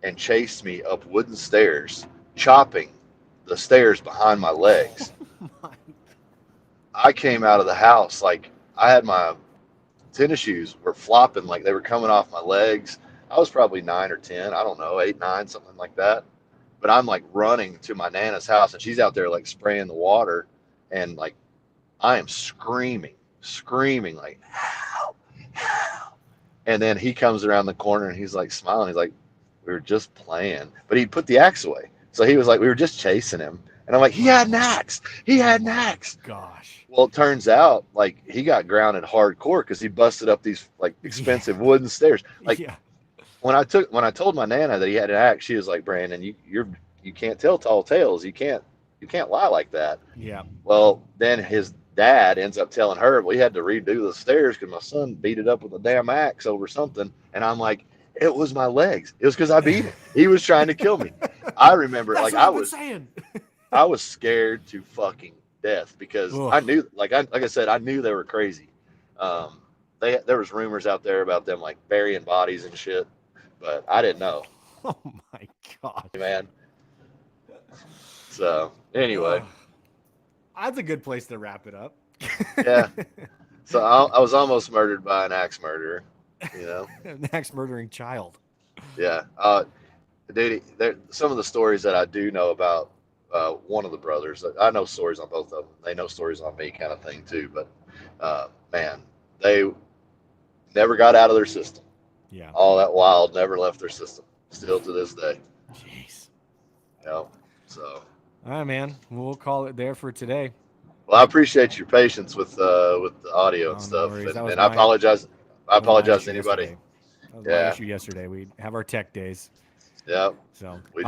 Speaker 2: and chased me up wooden stairs, chopping the stairs behind my legs. I came out of the house like I had my tennis shoes were flopping, like they were coming off my legs. I was probably 9 or 10, I don't know, 8, 9, something like that. But I'm like running to my nana's house, and she's out there like spraying the water, and like I am screaming like help, help. And then he comes around the corner and he's like smiling. He's like, "We were just playing," but he put the axe away. So he was like, "We were just chasing him." And I'm like, "He had an axe. He had an axe."
Speaker 1: Gosh.
Speaker 2: Well, it turns out like he got grounded hardcore because he busted up these like
Speaker 1: Yeah.
Speaker 2: expensive wooden stairs. Like
Speaker 1: Yeah.
Speaker 2: when I told my nana that he had an axe, she was like, "Brandon, you can't tell tall tales. You can't lie like that."
Speaker 1: Yeah.
Speaker 2: Well, then his dad ends up telling her we had to redo the stairs because my son beat it up with a damn axe over something. And I'm like, "It was my legs. It was because I beat him. He was trying to kill me." I remember
Speaker 1: That's
Speaker 2: like
Speaker 1: what I've been saying.
Speaker 2: I was scared to fucking death because
Speaker 1: Ugh.
Speaker 2: I knew, like I said, I knew they were crazy. Um, there was rumors out there about them like burying bodies and shit, but I didn't know,
Speaker 1: Oh my gosh.
Speaker 2: man. So anyway,
Speaker 1: Ugh. That's a good place to wrap it up.
Speaker 2: yeah. So I was almost murdered by an axe murderer, you know.
Speaker 1: An axe murdering child.
Speaker 2: Yeah. Dude, some of the stories that I do know about one of the brothers. I know stories on both of them. They know stories on me, kind of thing too. But man, they never got out of their system.
Speaker 1: Yeah.
Speaker 2: All that wild never left their system. Still to this day.
Speaker 1: Jeez.
Speaker 2: You know. So
Speaker 1: All right, man. We'll call it there for today.
Speaker 2: Well, I appreciate your patience with the audio and
Speaker 1: Oh, no
Speaker 2: stuff,
Speaker 1: worries. That was
Speaker 2: and I
Speaker 1: my
Speaker 2: apologize. I
Speaker 1: that was my
Speaker 2: apologize
Speaker 1: issue
Speaker 2: to anybody.
Speaker 1: yesterday. That was my
Speaker 2: Yeah,
Speaker 1: issue yesterday. We have our tech days,
Speaker 2: yeah.
Speaker 1: so
Speaker 2: We